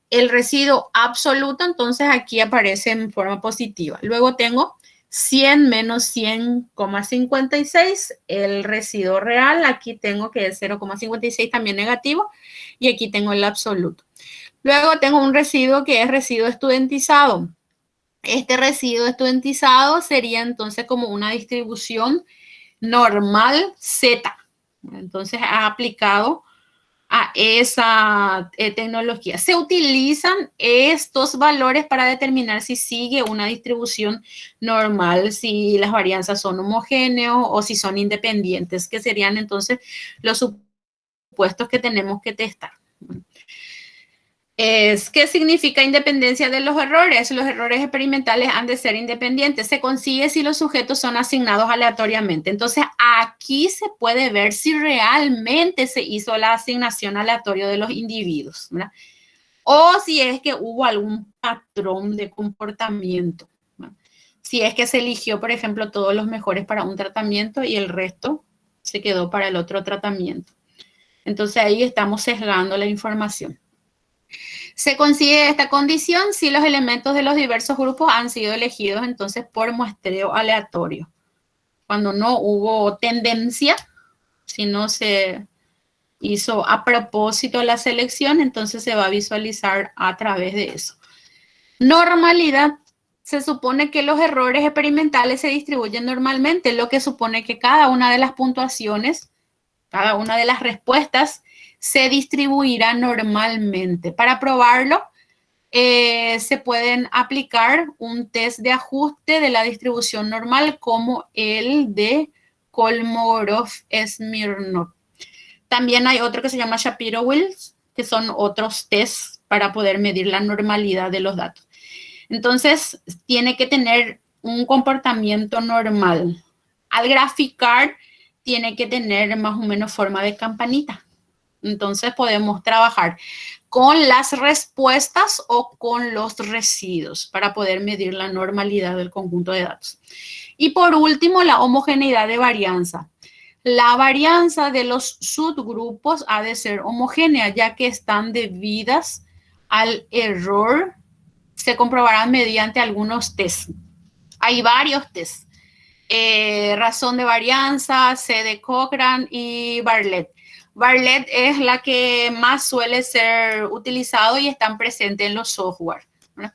El residuo absoluto entonces aquí aparece en forma positiva. Luego tengo 100 menos 100,56, el residuo real, aquí tengo que es 0,56 también negativo y aquí tengo el absoluto. Luego tengo un residuo que es residuo estudentizado. Este residuo estudentizado sería entonces como una distribución normal Z. Entonces ha aplicado a esa tecnología. Se utilizan estos valores para determinar si sigue una distribución normal, si las varianzas son homogéneos o si son independientes, que serían entonces los supuestos que tenemos que testar. ¿Qué significa independencia de los errores? Los errores experimentales han de ser independientes. Se consigue si los sujetos son asignados aleatoriamente. Entonces, aquí se puede ver si realmente se hizo la asignación aleatoria de los individuos, ¿verdad? O si es que hubo algún patrón de comportamiento, ¿verdad? Si es que se eligió, por ejemplo, todos los mejores para un tratamiento y el resto se quedó para el otro tratamiento. Entonces, ahí estamos sesgando la información. Se consigue esta condición si los elementos de los diversos grupos han sido elegidos entonces por muestreo aleatorio. Cuando no hubo tendencia, si no se hizo a propósito la selección, entonces se va a visualizar a través de eso. Normalidad. Se supone que los errores experimentales se distribuyen normalmente, lo que supone que cada una de las puntuaciones, cada una de las respuestas se distribuirá normalmente. Para probarlo, se pueden aplicar un test de ajuste de la distribución normal como el de Kolmogorov-Smirnov. También hay otro que se llama Shapiro-Wills, que son otros tests para poder medir la normalidad de los datos. Entonces, tiene que tener un comportamiento normal. Al graficar, tiene que tener más o menos forma de campanita. Entonces podemos trabajar con las respuestas o con los residuos para poder medir la normalidad del conjunto de datos. Y por último, la homogeneidad de varianza. La varianza de los subgrupos ha de ser homogénea, ya que están debidas al error. Se comprobarán mediante algunos tests. Hay varios tests. Razón de varianza, C de Cochrane y Bartlett. Bartlett es la que más suele ser utilizado y están presentes en los software, ¿verdad?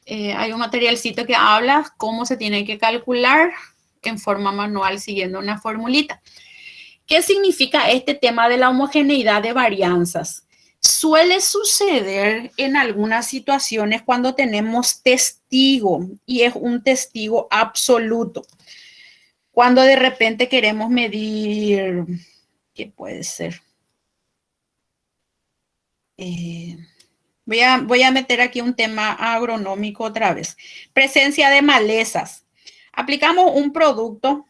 hay un materialcito que habla cómo se tiene que calcular en forma manual siguiendo una formulita. ¿Qué significa este tema de la homogeneidad de varianzas? Suele suceder en algunas situaciones cuando tenemos testigo y es un testigo absoluto. Cuando de repente queremos medir, ¿qué puede ser? Voy a meter aquí un tema agronómico otra vez. Presencia de malezas. Aplicamos un producto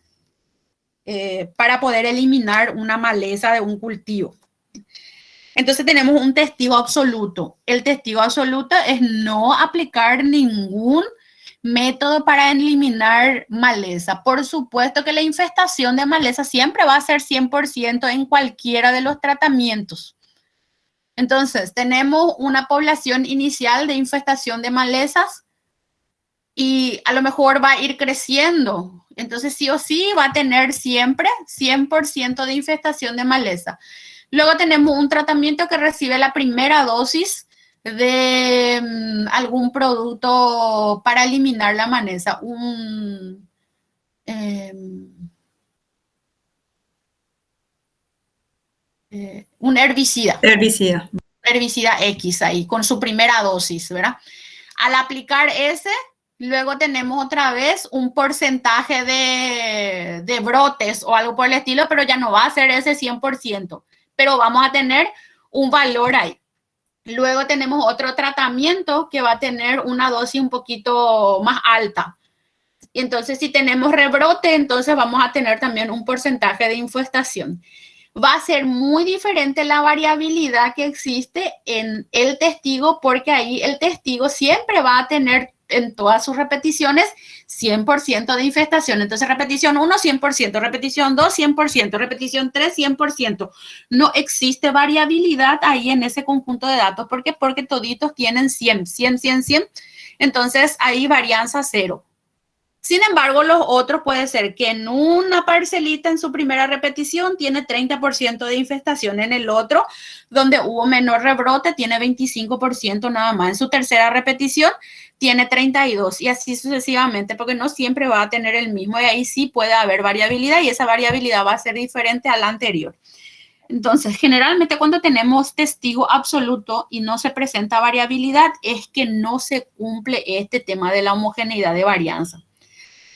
para poder eliminar una maleza de un cultivo. Entonces tenemos un testigo absoluto. El testigo absoluto es no aplicar ningún método para eliminar maleza. Por supuesto que la infestación de maleza siempre va a ser 100% en cualquiera de los tratamientos. Entonces, tenemos una población inicial de infestación de malezas y a lo mejor va a ir creciendo. Entonces, sí o sí va a tener siempre 100% de infestación de maleza. Luego tenemos un tratamiento que recibe la primera dosis de algún producto para eliminar la maleza, un herbicida. Herbicida X ahí, con su primera dosis, ¿verdad? Al aplicar ese, luego tenemos otra vez un porcentaje de brotes o algo por el estilo, pero ya no va a ser ese 100%, pero vamos a tener un valor ahí. Luego tenemos otro tratamiento que va a tener una dosis un poquito más alta. Y entonces, si tenemos rebrote, entonces vamos a tener también un porcentaje de infestación. Va a ser muy diferente la variabilidad que existe en el testigo, porque ahí el testigo siempre va a tener en todas sus repeticiones 100% de infestación. Entonces, repetición 1, 100%, repetición 2, 100%, repetición 3, 100%. No existe variabilidad ahí en ese conjunto de datos. ¿Por qué? Porque toditos tienen 100, 100, 100, 100. Entonces, ahí varianza 0. Sin embargo, los otros puede ser que en una parcelita en su primera repetición tiene 30% de infestación, en el otro, donde hubo menor rebrote, tiene 25% nada más. En su tercera repetición tiene 32% y así sucesivamente, porque no siempre va a tener el mismo y ahí sí puede haber variabilidad y esa variabilidad va a ser diferente a la anterior. Entonces, generalmente cuando tenemos testigo absoluto y no se presenta variabilidad, es que no se cumple este tema de la homogeneidad de varianza.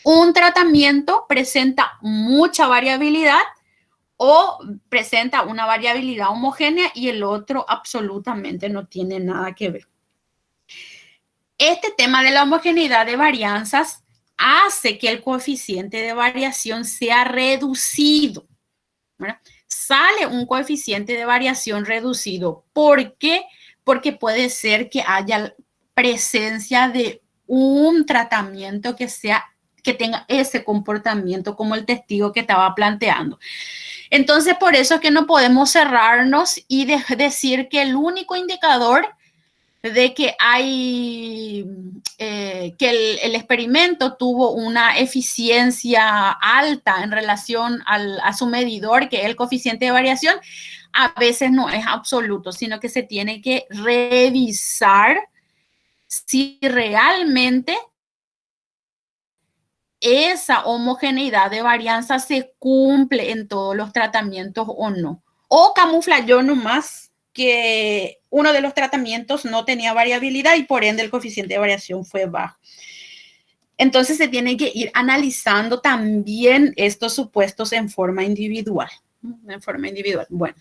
Un tratamiento presenta mucha variabilidad o presenta una variabilidad homogénea y el otro absolutamente no tiene nada que ver. Este tema de la homogeneidad de varianzas hace que el coeficiente de variación sea reducido, ¿verdad? Sale un coeficiente de variación reducido. ¿Por qué? Porque puede ser que haya presencia de un tratamiento que tenga ese comportamiento como el testigo que estaba planteando. Entonces, por eso es que no podemos cerrarnos y decir que el único indicador de que el experimento tuvo una eficiencia alta en relación a su medidor, que es el coeficiente de variación, a veces no es absoluto, sino que se tiene que revisar si realmente esa homogeneidad de varianza se cumple en todos los tratamientos o no. O camufló nomás que uno de los tratamientos no tenía variabilidad y por ende el coeficiente de variación fue bajo. Entonces se tiene que ir analizando también estos supuestos en forma individual. Bueno,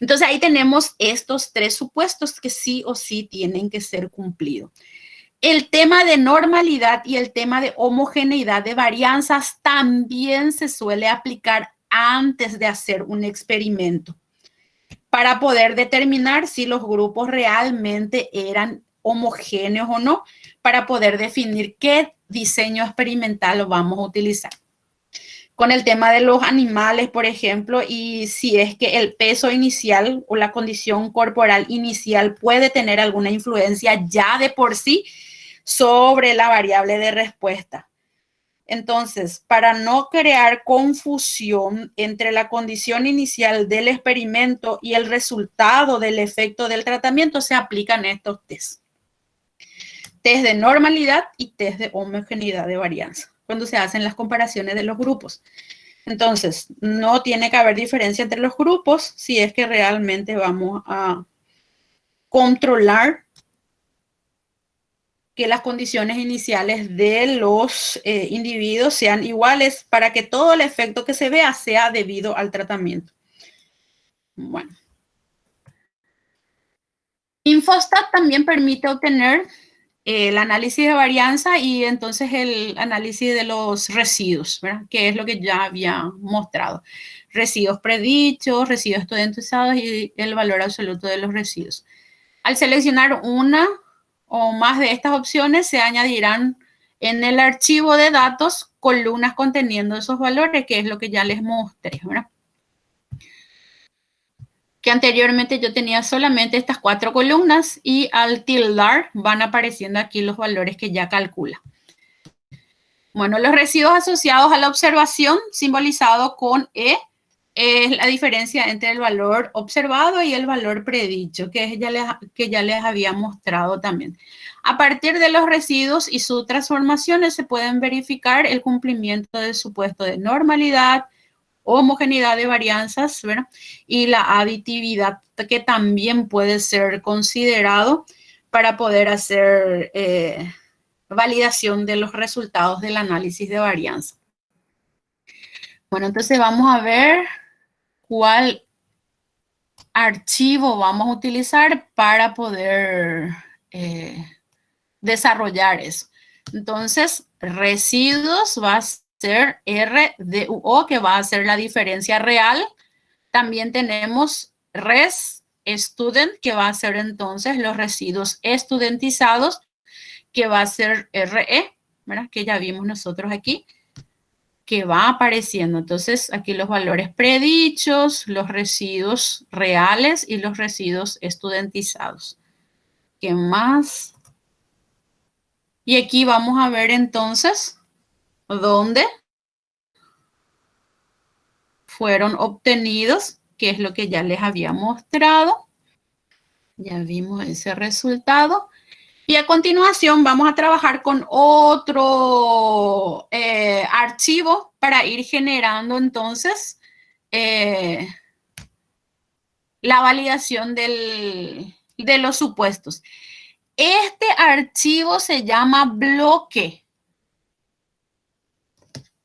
entonces ahí tenemos estos 3 supuestos que sí o sí tienen que ser cumplidos. El tema de normalidad y el tema de homogeneidad de varianzas también se suele aplicar antes de hacer un experimento para poder determinar si los grupos realmente eran homogéneos o no, para poder definir qué diseño experimental vamos a utilizar. Con el tema de los animales, por ejemplo, y si es que el peso inicial o la condición corporal inicial puede tener alguna influencia ya de por sí sobre la variable de respuesta. Entonces, para no crear confusión entre la condición inicial del experimento y el resultado del efecto del tratamiento, se aplican estos test. test de normalidad y test de homogeneidad de varianza, cuando se hacen las comparaciones de los grupos. Entonces, no tiene que haber diferencia entre los grupos si es que realmente vamos a controlar que las condiciones iniciales de los individuos sean iguales para que todo el efecto que se vea sea debido al tratamiento. Bueno. Infostat también permite obtener el análisis de varianza y entonces el análisis de los residuos, ¿verdad? Que es lo que ya había mostrado. Residuos predichos, residuos estudiantizados y el valor absoluto de los residuos. Al seleccionar una o más de estas opciones, se añadirán en el archivo de datos columnas conteniendo esos valores, que es lo que ya les mostré, ¿verdad? Que anteriormente yo tenía solamente estas 4 columnas y al tildar van apareciendo aquí los valores que ya calcula. Bueno, los residuos asociados a la observación, simbolizado con E, es la diferencia entre el valor observado y el valor predicho, que ya les había mostrado también. A partir de los residuos y sus transformaciones se pueden verificar el cumplimiento del supuesto de normalidad, homogeneidad de varianzas, ¿verdad? Y la aditividad, que también puede ser considerado para poder hacer validación de los resultados del análisis de varianza. Bueno, entonces vamos a ver cuál archivo vamos a utilizar para poder desarrollar eso. Entonces, residuos va a ser RDUO, que va a ser la diferencia real. También tenemos res student, que va a ser entonces los residuos estudiantizados, que va a ser RE, ¿verdad? Que ya vimos nosotros aquí, que va apareciendo. Entonces, aquí los valores predichos, los residuos reales y los residuos estudiantizados. ¿Qué más? Y aquí vamos a ver entonces dónde fueron obtenidos, que es lo que ya les había mostrado. Ya vimos ese resultado. Y a continuación vamos a trabajar con otro archivo para ir generando entonces la validación de los supuestos. Este archivo se llama bloque.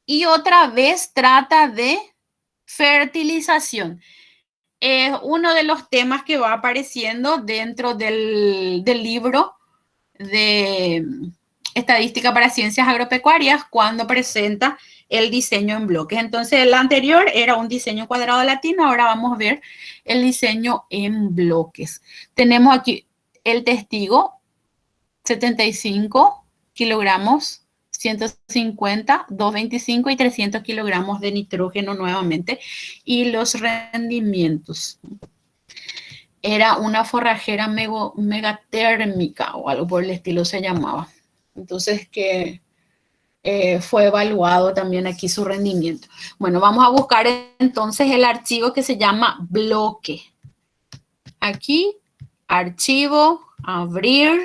Y otra vez trata de fertilización. Es uno de los temas que va apareciendo dentro del libro de Estadística para Ciencias Agropecuarias cuando presenta el diseño en bloques. Entonces, el anterior era un diseño cuadrado latino, ahora vamos a ver el diseño en bloques. Tenemos aquí el testigo, 75 kilogramos, 150, 225 y 300 kilogramos de nitrógeno nuevamente. Y los rendimientos. Era una forrajera megatérmica o algo por el estilo se llamaba. Entonces, que fue evaluado también aquí su rendimiento. Bueno, vamos a buscar entonces el archivo que se llama bloque. Aquí, archivo, abrir.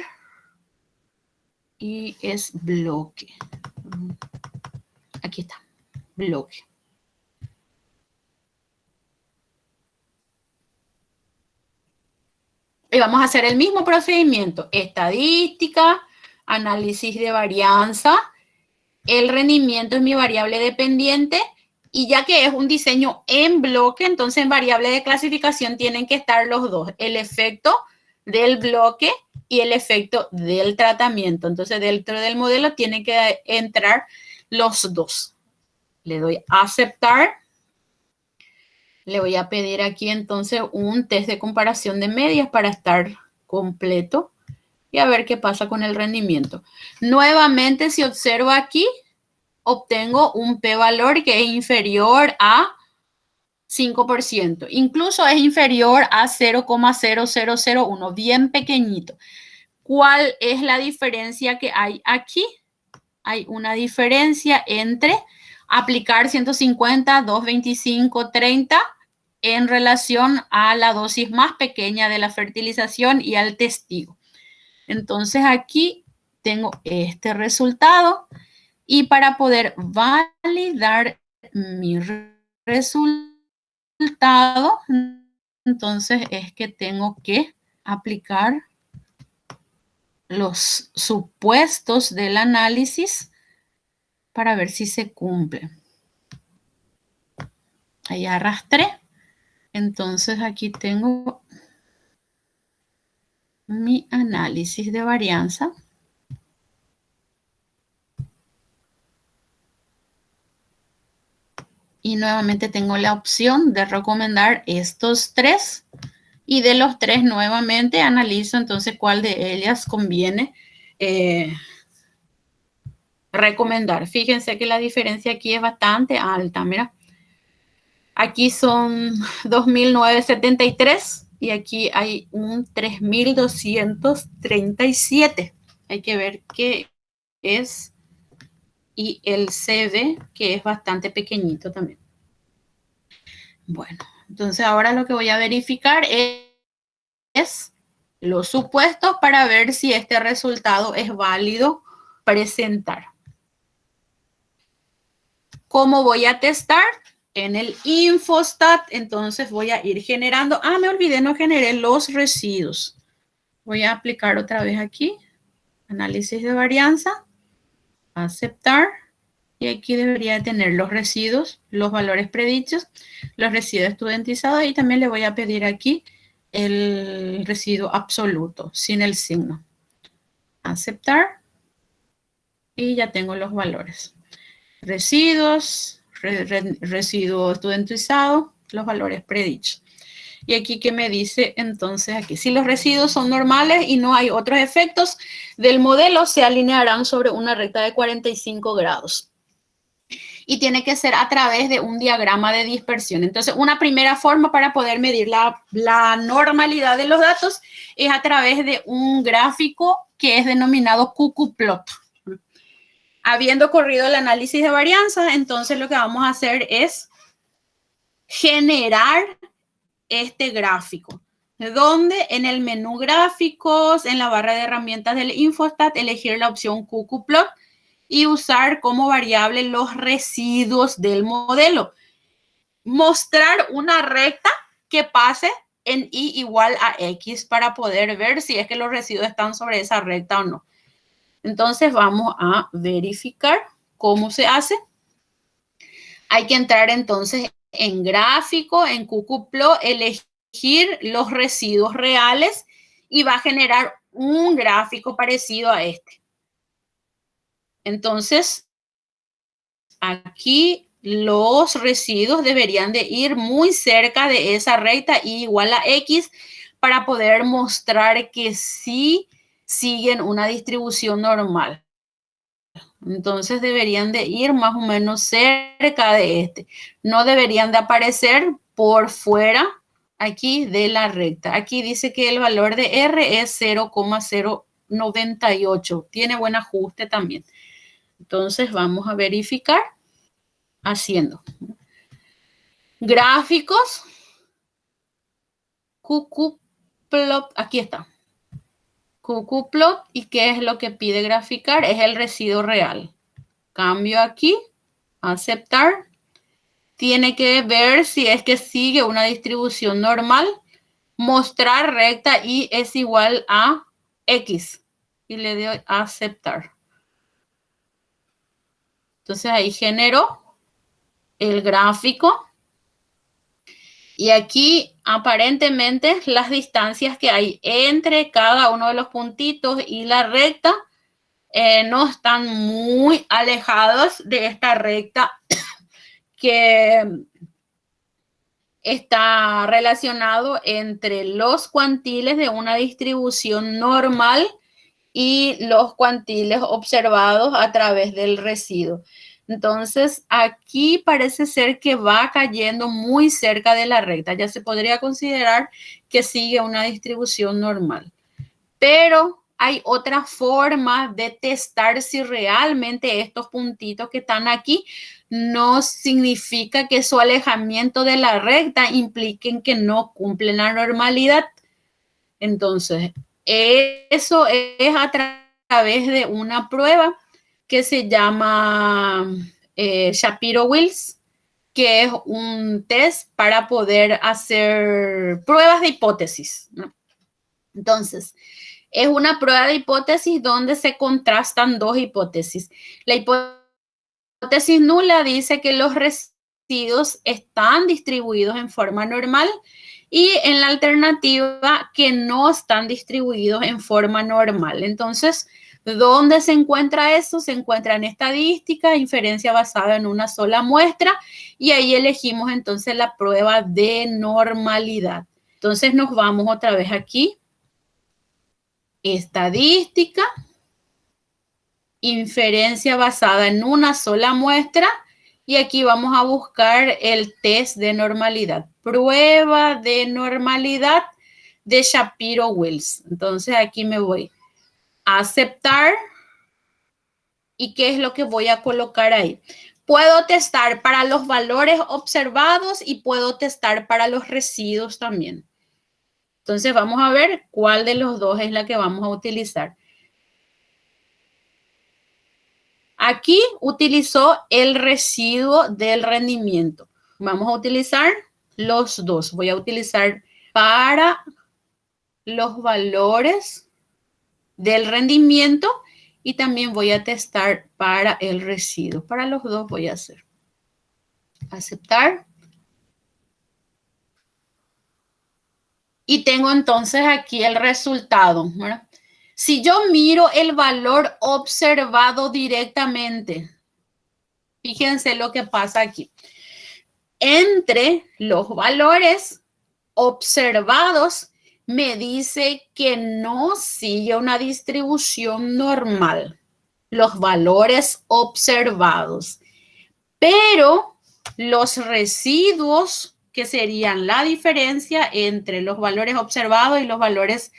Y es bloque. Aquí está, bloque. Y vamos a hacer el mismo procedimiento. Estadística, análisis de varianza. El rendimiento es mi variable dependiente. Y ya que es un diseño en bloque, entonces en variable de clasificación tienen que estar los dos. El efecto del bloque y el efecto del tratamiento. Entonces, dentro del modelo tienen que entrar los dos. Le doy a aceptar. Le voy a pedir aquí entonces un test de comparación de medias para estar completo y a ver qué pasa con el rendimiento. Nuevamente, si observo aquí, obtengo un p-valor que es inferior a 5%. Incluso es inferior a 0,0001, bien pequeñito. ¿Cuál es la diferencia que hay aquí? Hay una diferencia entre aplicar 150, 225, 30 en relación a la dosis más pequeña de la fertilización y al testigo. Entonces aquí tengo este resultado. Y para poder validar mi resultado, entonces es que tengo que aplicar los supuestos del análisis para ver si se cumple. Ahí arrastré. Entonces aquí tengo mi análisis de varianza. Y nuevamente tengo la opción de recomendar estos tres. Y de los tres nuevamente analizo entonces cuál de ellas conviene recomendar. Fíjense que la diferencia aquí es bastante alta. Mira, aquí son 2.973 y aquí hay un 3.237. Hay que ver qué es. Y el CD, que es bastante pequeñito también. Bueno, entonces ahora lo que voy a verificar es los supuestos para ver si este resultado es válido presentar. ¿Cómo voy a testar? En el Infostat, entonces voy a ir generando. Me olvidé, no generé los residuos. Voy a aplicar otra vez aquí. Análisis de varianza. Aceptar. Y aquí debería tener los residuos, los valores predichos, los residuos estudentizados. Y también le voy a pedir aquí el residuo absoluto, sin el signo. Aceptar. Y ya tengo los valores. Residuos, residuo estudentizado, los valores predichos. Y aquí que me dice entonces aquí, si los residuos son normales y no hay otros efectos del modelo, se alinearán sobre una recta de 45 grados. Y tiene que ser a través de un diagrama de dispersión. Entonces, una primera forma para poder medir la normalidad de los datos es a través de un gráfico que es denominado QQplot. Habiendo corrido el análisis de varianza, entonces lo que vamos a hacer es generar este gráfico, donde en el menú gráficos, en la barra de herramientas del Infostat, elegir la opción QQplot y usar como variable los residuos del modelo. Mostrar una recta que pase en y igual a X para poder ver si es que los residuos están sobre esa recta o no. Entonces vamos a verificar cómo se hace. Hay que entrar entonces en gráfico, en QQplot, elegir los residuos reales y va a generar un gráfico parecido a este. Entonces, aquí los residuos deberían de ir muy cerca de esa recta y igual a X para poder mostrar que sí siguen una distribución normal. Entonces deberían de ir más o menos cerca de este. No deberían de aparecer por fuera aquí de la recta. Aquí dice que el valor de R es 0,098. Tiene buen ajuste también. Entonces vamos a verificar haciendo gráficos. QQplot, aquí está. QQplot, ¿y qué es lo que pide graficar? Es el residuo real. Cambio aquí, aceptar. Tiene que ver si es que sigue una distribución normal. Mostrar recta y es igual a X. Y le doy a aceptar. Entonces ahí genero el gráfico. Y aquí aparentemente las distancias que hay entre cada uno de los puntitos y la recta no están muy alejados de esta recta que está relacionado entre los cuantiles de una distribución normal y los cuantiles observados a través del residuo. Entonces, aquí parece ser que va cayendo muy cerca de la recta. Ya se podría considerar que sigue una distribución normal. Pero hay otra forma de testar si realmente estos puntitos que están aquí no significa que su alejamiento de la recta impliquen que no cumplen la normalidad. Entonces, eso es a través de una prueba que se llama Shapiro-Wills, que es un test para poder hacer pruebas de hipótesis, ¿no? Entonces, es una prueba de hipótesis donde se contrastan dos hipótesis. La hipótesis nula dice que los residuos están distribuidos en forma normal y en la alternativa que no están distribuidos en forma normal. Entonces, ¿dónde se encuentra eso? Se encuentra en estadística, inferencia basada en una sola muestra, y ahí elegimos entonces la prueba de normalidad. Entonces nos vamos otra vez aquí. Estadística, inferencia basada en una sola muestra, y aquí vamos a buscar el test de normalidad. Prueba de normalidad de Shapiro-Wills. Entonces aquí me voy a aceptar. ¿Y qué es lo que voy a colocar ahí? Puedo testar para los valores observados y puedo testar para los residuos también. Entonces vamos a ver cuál de los dos es la que vamos a utilizar. Aquí utilizó el residuo del rendimiento. Vamos a utilizar los dos. Voy a utilizar para los valores del rendimiento y también voy a testar para el residuo. Para los dos voy a hacer. Aceptar. Y tengo entonces aquí el resultado, ¿verdad? Si yo miro el valor observado directamente, fíjense lo que pasa aquí. Entre los valores observados, me dice que no sigue una distribución normal. Los valores observados. Pero los residuos, que serían la diferencia entre los valores observados y los valores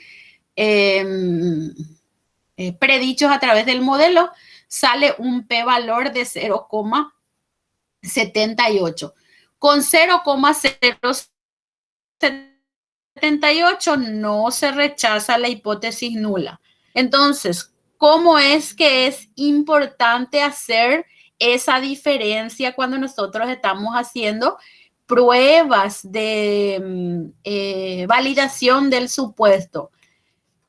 predichos a través del modelo, sale un p-valor de 0,78. Con 0,078 no se rechaza la hipótesis nula. Entonces, ¿cómo es que es importante hacer esa diferencia cuando nosotros estamos haciendo pruebas de validación del supuesto?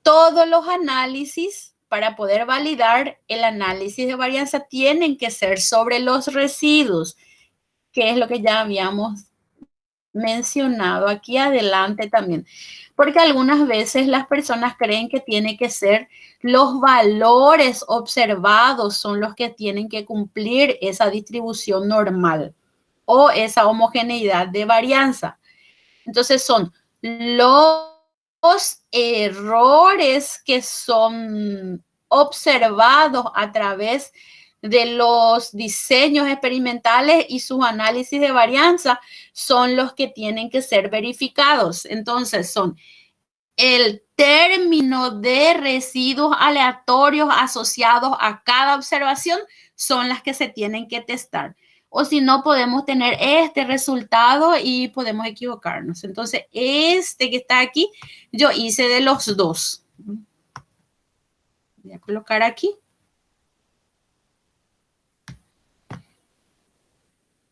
Todos los análisis, para poder validar el análisis de varianza, tienen que ser sobre los residuos, que es lo que ya habíamos mencionado aquí adelante también. Porque algunas veces las personas creen que tiene que ser los valores observados son los que tienen que cumplir esa distribución normal o esa homogeneidad de varianza. Entonces son los errores que son observados a través de los diseños experimentales y sus análisis de varianza son los que tienen que ser verificados. Entonces son el término de residuos aleatorios asociados a cada observación son las que se tienen que testar. O si no, podemos tener este resultado y podemos equivocarnos. Entonces, este que está aquí, yo hice de los dos. Voy a colocar aquí.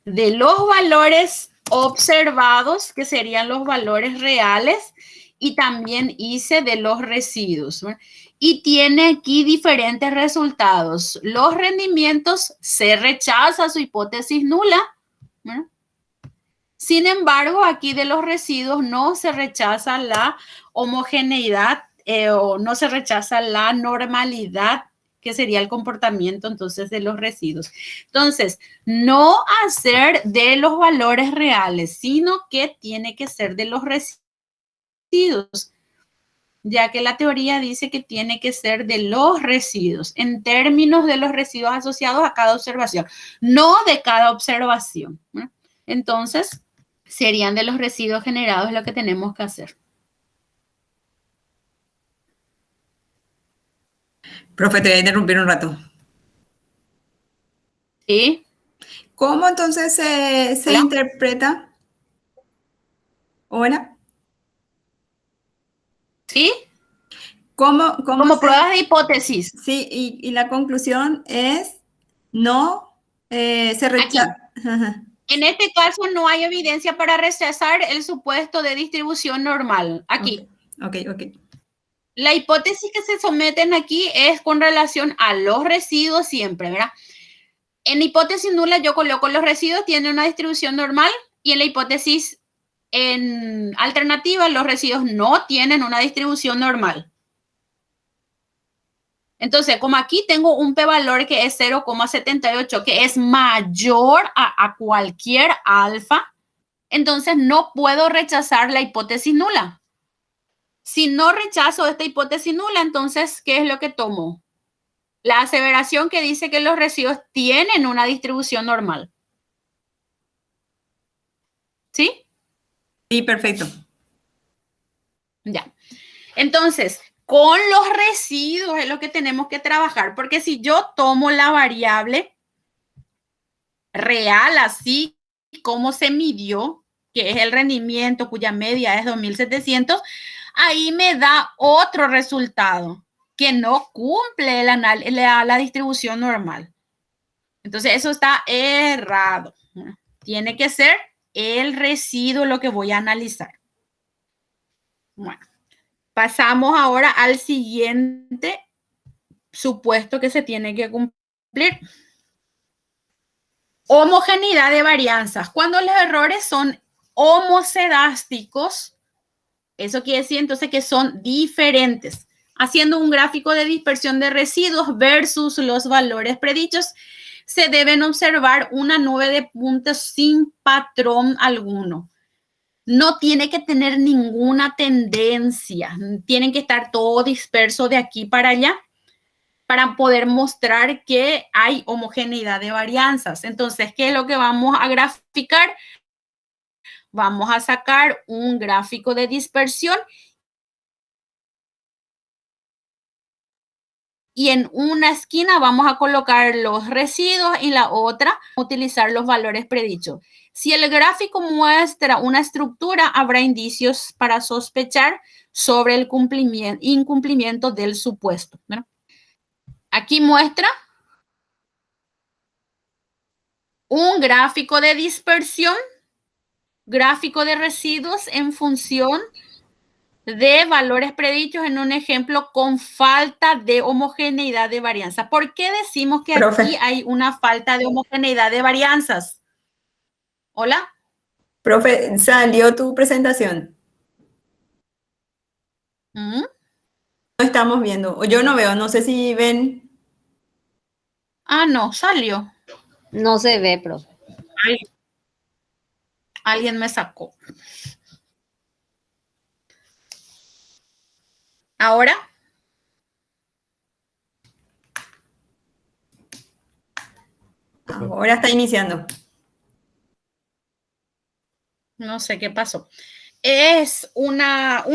De los valores observados, que serían los valores reales, y también hice de los residuos, ¿verdad? Y tiene aquí diferentes resultados. Los rendimientos, se rechaza su hipótesis nula, ¿verdad? Sin embargo, aquí de los residuos no se rechaza la homogeneidad o no se rechaza la normalidad, que sería el comportamiento entonces de los residuos. Entonces, no hacer de los valores reales, sino que tiene que ser de los residuos, ya que la teoría dice que tiene que ser de los residuos, en términos de los residuos asociados a cada observación, no de cada observación, ¿no? Entonces, serían de los residuos generados lo que tenemos que hacer. Profe, te voy a interrumpir un rato. ¿Sí? ¿Cómo entonces se interpreta? ¿Hola? ¿Sí? como pruebas de hipótesis. Sí, y la conclusión es no se rechaza. En este caso no hay evidencia para rechazar el supuesto de distribución normal. Aquí. Ok. La hipótesis que se someten aquí es con relación a los residuos siempre, ¿verdad? En hipótesis nula yo coloco los residuos tienen una distribución normal y en la hipótesis en alternativa los residuos no tienen una distribución normal. Entonces, como aquí tengo un p-valor que es 0,78, que es mayor a cualquier alfa, entonces no puedo rechazar la hipótesis nula. Si no rechazo esta hipótesis nula, entonces, ¿qué es lo que tomo? La aseveración que dice que los residuos tienen una distribución normal. ¿Sí? Sí, perfecto. Ya. Entonces, con los residuos es lo que tenemos que trabajar, porque si yo tomo la variable real, así como se midió, que es el rendimiento cuya media es 2.700, ahí me da otro resultado que no cumple la distribución normal. Entonces, eso está errado. Tiene que ser el residuo lo que voy a analizar. Bueno, pasamos ahora al siguiente supuesto que se tiene que cumplir. Homogeneidad de varianzas. Cuando los errores son homocedásticos, eso quiere decir entonces que son diferentes. Haciendo un gráfico de dispersión de residuos versus los valores predichos, se deben observar una nube de puntos sin patrón alguno. No tiene que tener ninguna tendencia. Tienen que estar todo disperso de aquí para allá para poder mostrar que hay homogeneidad de varianzas. Entonces, ¿qué es lo que vamos a graficar? Vamos a sacar un gráfico de dispersión y en una esquina vamos a colocar los residuos y la otra utilizar los valores predichos. Si el gráfico muestra una estructura, habrá indicios para sospechar sobre el incumplimiento del supuesto, ¿no? Aquí muestra un gráfico de dispersión, gráfico de residuos en función de valores predichos en un ejemplo con falta de homogeneidad de varianza. ¿Por qué decimos que aquí hay una falta de homogeneidad de varianzas? ¿Hola? Profe, salió tu presentación. ¿Mm? No estamos viendo, o yo no veo, no sé si ven. Ah, no, salió. No se ve, profe. Alguien me sacó. ¿Ahora? Ahora está iniciando. No sé qué pasó. Es un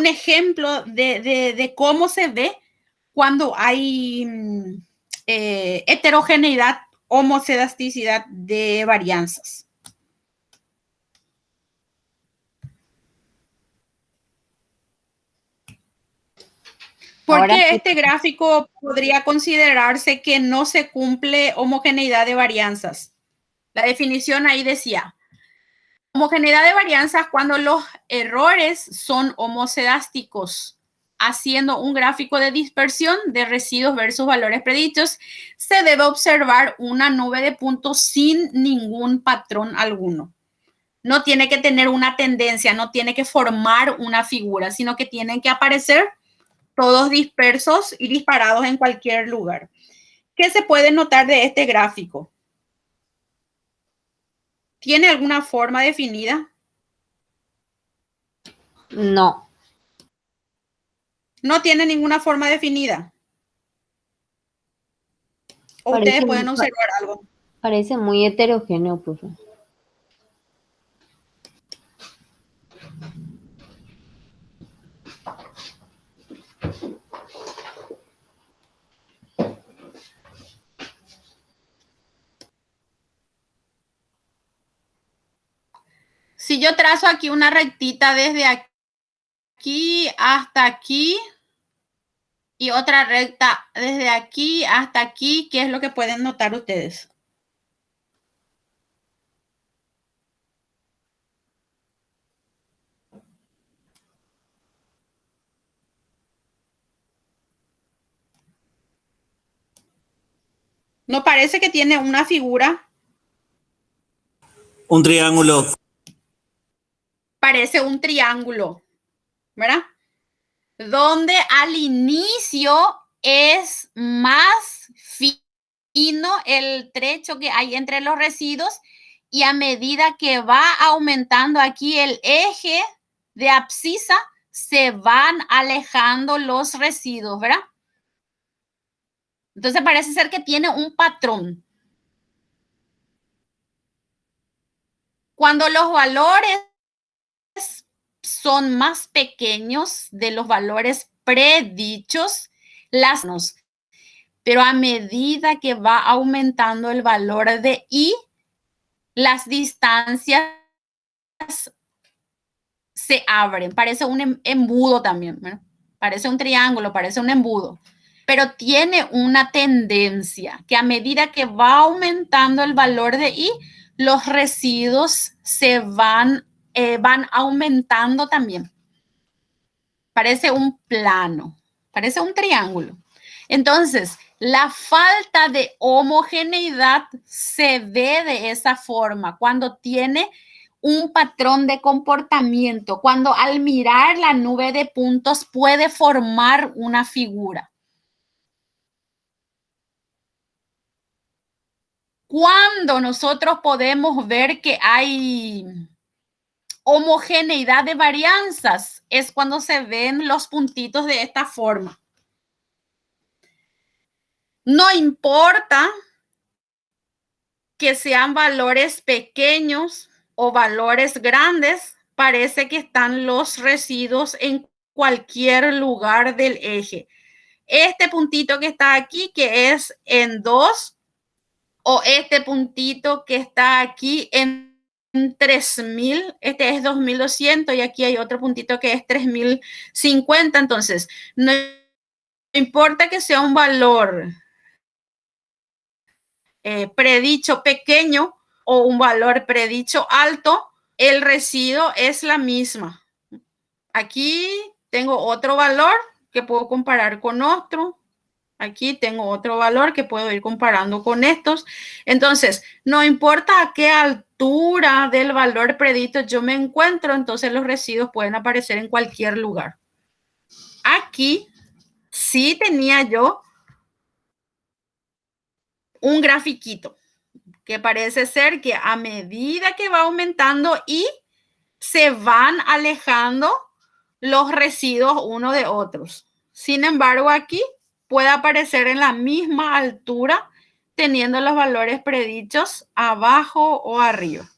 ejemplo de cómo se ve cuando hay heterogeneidad, homocedasticidad de varianzas. Porque este gráfico podría considerarse que no se cumple homogeneidad de varianzas. La definición ahí decía, homogeneidad de varianzas cuando los errores son homocedásticos. Haciendo un gráfico de dispersión de residuos versus valores predichos, se debe observar una nube de puntos sin ningún patrón alguno. No tiene que tener una tendencia, no tiene que formar una figura, sino que tienen que aparecer todos dispersos y disparados en cualquier lugar. ¿Qué se puede notar de este gráfico? ¿Tiene alguna forma definida? No. No tiene ninguna forma definida. ¿O ustedes pueden observar algo? Parece muy heterogéneo, profe. Si yo trazo aquí una rectita desde aquí hasta aquí, Y otra recta desde aquí hasta aquí, ¿qué es lo que pueden notar ustedes? ¿No parece que tiene una figura? Un triángulo. Parece un triángulo, ¿verdad? Donde al inicio es más fino el trecho que hay entre los residuos y a medida que va aumentando aquí el eje de abscisa, se van alejando los residuos, ¿verdad? Entonces parece ser que tiene un patrón. Cuando los valores son más pequeños de los valores predichos, pero a medida que va aumentando el valor de I, las distancias se abren. Parece un embudo también, ¿verdad? Parece un triángulo, parece un embudo, pero tiene una tendencia que a medida que va aumentando el valor de I, los residuos se van aumentando también. Parece un plano, parece un triángulo. Entonces, la falta de homogeneidad se ve de esa forma cuando tiene un patrón de comportamiento, cuando al mirar la nube de puntos puede formar una figura. Cuando nosotros podemos ver que hay homogeneidad de varianzas, es cuando se ven los puntitos de esta forma. No importa que sean valores pequeños o valores grandes, parece que están los residuos en cualquier lugar del eje. Este puntito que está aquí, que es en 2, o este puntito que está aquí en 3000, este es 2200 y aquí hay otro puntito que es 3050. Entonces, no importa que sea un valor predicho pequeño o un valor predicho alto, el residuo es la misma. Aquí tengo otro valor que puedo comparar con otro. Aquí tengo otro valor que puedo ir comparando con estos. Entonces, no importa a qué altura del valor predicto yo me encuentro, entonces los residuos pueden aparecer en cualquier lugar. Aquí sí tenía yo un grafiquito que parece ser que a medida que va aumentando y se van alejando los residuos uno de otros. Sin embargo, aquí puede aparecer en la misma altura teniendo los valores predichos abajo o arriba.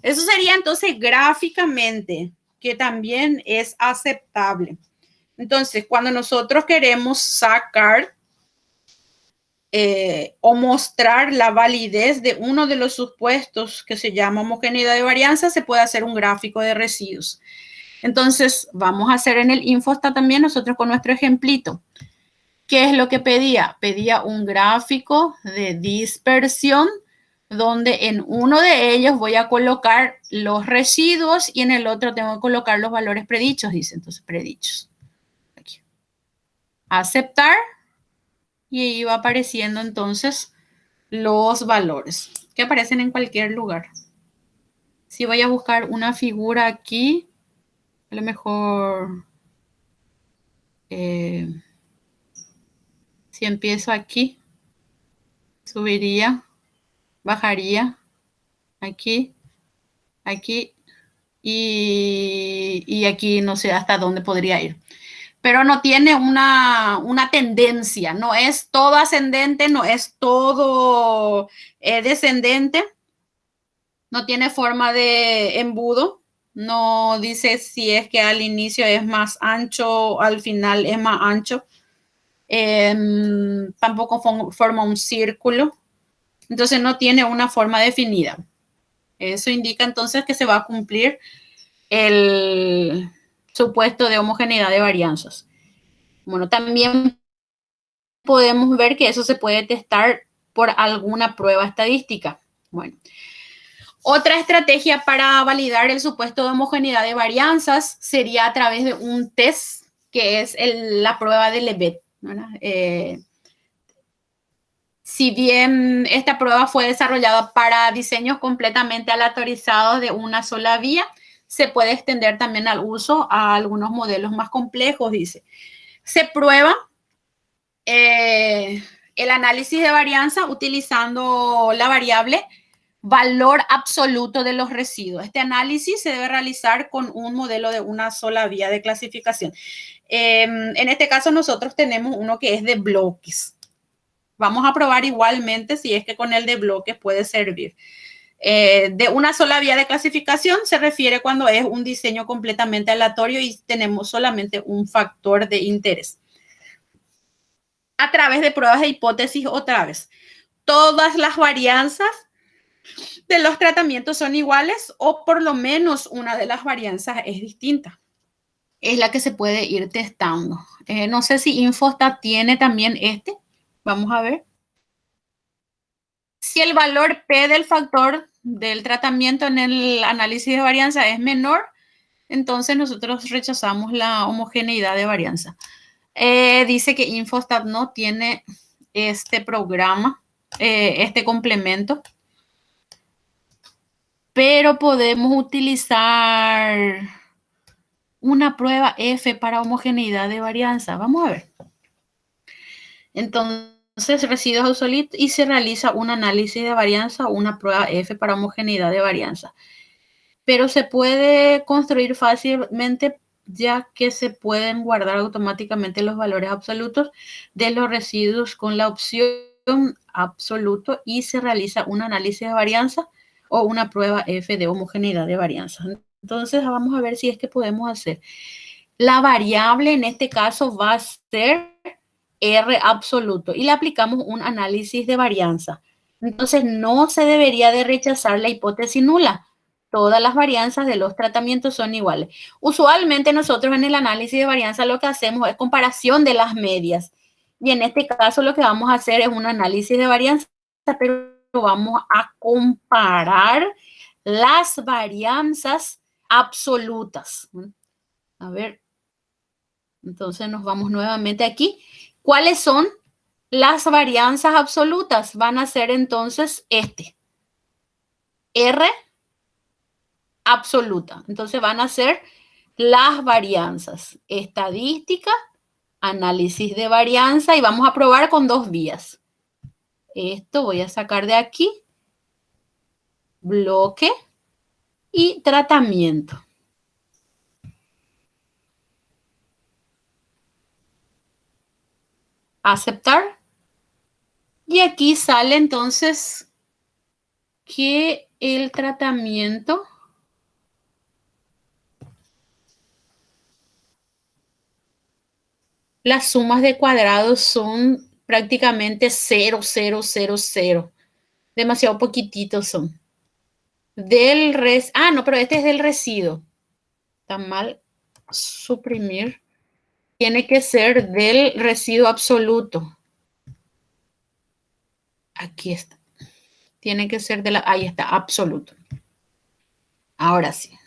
Eso sería entonces gráficamente, que también es aceptable. Entonces, cuando nosotros queremos sacar o mostrar la validez de uno de los supuestos que se llama homogeneidad de varianza, se puede hacer un gráfico de residuos. Entonces, vamos a hacer en el Infostat también nosotros con nuestro ejemplito. ¿Qué es lo que pedía? Pedía un gráfico de dispersión donde en uno de ellos voy a colocar los residuos y en el otro tengo que colocar los valores predichos, dice entonces predichos. Aquí. Aceptar. Y ahí va apareciendo entonces los valores que aparecen en cualquier lugar. Si voy a buscar una figura aquí, a lo mejor si empiezo aquí, subiría, bajaría, aquí, aquí y aquí no sé hasta dónde podría ir. Pero no tiene una tendencia, no es todo ascendente, no es todo descendente, no tiene forma de embudo, no dice si es que al inicio es más ancho, al final es más ancho, tampoco forma un círculo, entonces no tiene una forma definida. Eso indica entonces que se va a cumplir el supuesto de homogeneidad de varianzas. Bueno, también podemos ver que eso se puede testar por alguna prueba estadística. Bueno, otra estrategia para validar el supuesto de homogeneidad de varianzas sería a través de un test que es la prueba de Levet, ¿verdad? Si bien esta prueba fue desarrollada para diseños completamente aleatorizados de una sola vía, se puede extender también al uso a algunos modelos más complejos, dice. Se prueba el análisis de varianza utilizando la variable valor absoluto de los residuos. Este análisis se debe realizar con un modelo de una sola vía de clasificación. En este caso nosotros tenemos uno que es de bloques. Vamos a probar igualmente si es que con el de bloques puede servir. De una sola vía de clasificación se refiere cuando es un diseño completamente aleatorio y tenemos solamente un factor de interés. A través de pruebas de hipótesis otra vez. Todas las varianzas de los tratamientos son iguales o por lo menos una de las varianzas es distinta. Es la que se puede ir testando. No sé si Infostat tiene también este. Vamos a ver. Si el valor P del factor del tratamiento en el análisis de varianza es menor, entonces nosotros rechazamos la homogeneidad de varianza. Dice que Infostat no tiene este programa, este complemento, pero podemos utilizar una prueba F para homogeneidad de varianza. Vamos a ver. Entonces, residuos obsoletos y se realiza un análisis de varianza o una prueba F para homogeneidad de varianza. Pero se puede construir fácilmente ya que se pueden guardar automáticamente los valores absolutos de los residuos con la opción absoluto y se realiza un análisis de varianza o una prueba F de homogeneidad de varianza. Entonces, vamos a ver si es que podemos hacer. La variable en este caso va a ser R absoluto y le aplicamos un análisis de varianza. Entonces, no se debería de rechazar la hipótesis nula. Todas las varianzas de los tratamientos son iguales. Usualmente nosotros en el análisis de varianza lo que hacemos es comparación de las medias. Y en este caso lo que vamos a hacer es un análisis de varianza, pero vamos a comparar las varianzas absolutas. A ver, entonces nos vamos nuevamente aquí. ¿Cuáles son las varianzas absolutas? Van a ser entonces R absoluta. Entonces van a ser las varianzas estadística, análisis de varianza y vamos a probar con dos vías. Esto voy a sacar de aquí, bloque y tratamiento. Aceptar. Y aquí sale entonces que el tratamiento las sumas de cuadrados son prácticamente 0, 0, 0, 0. Demasiado poquititos son. No, pero este es del residuo. Está mal suprimir. Tiene que ser del residuo absoluto. Aquí está. Tiene que ser ahí está, absoluto. Ahora sí.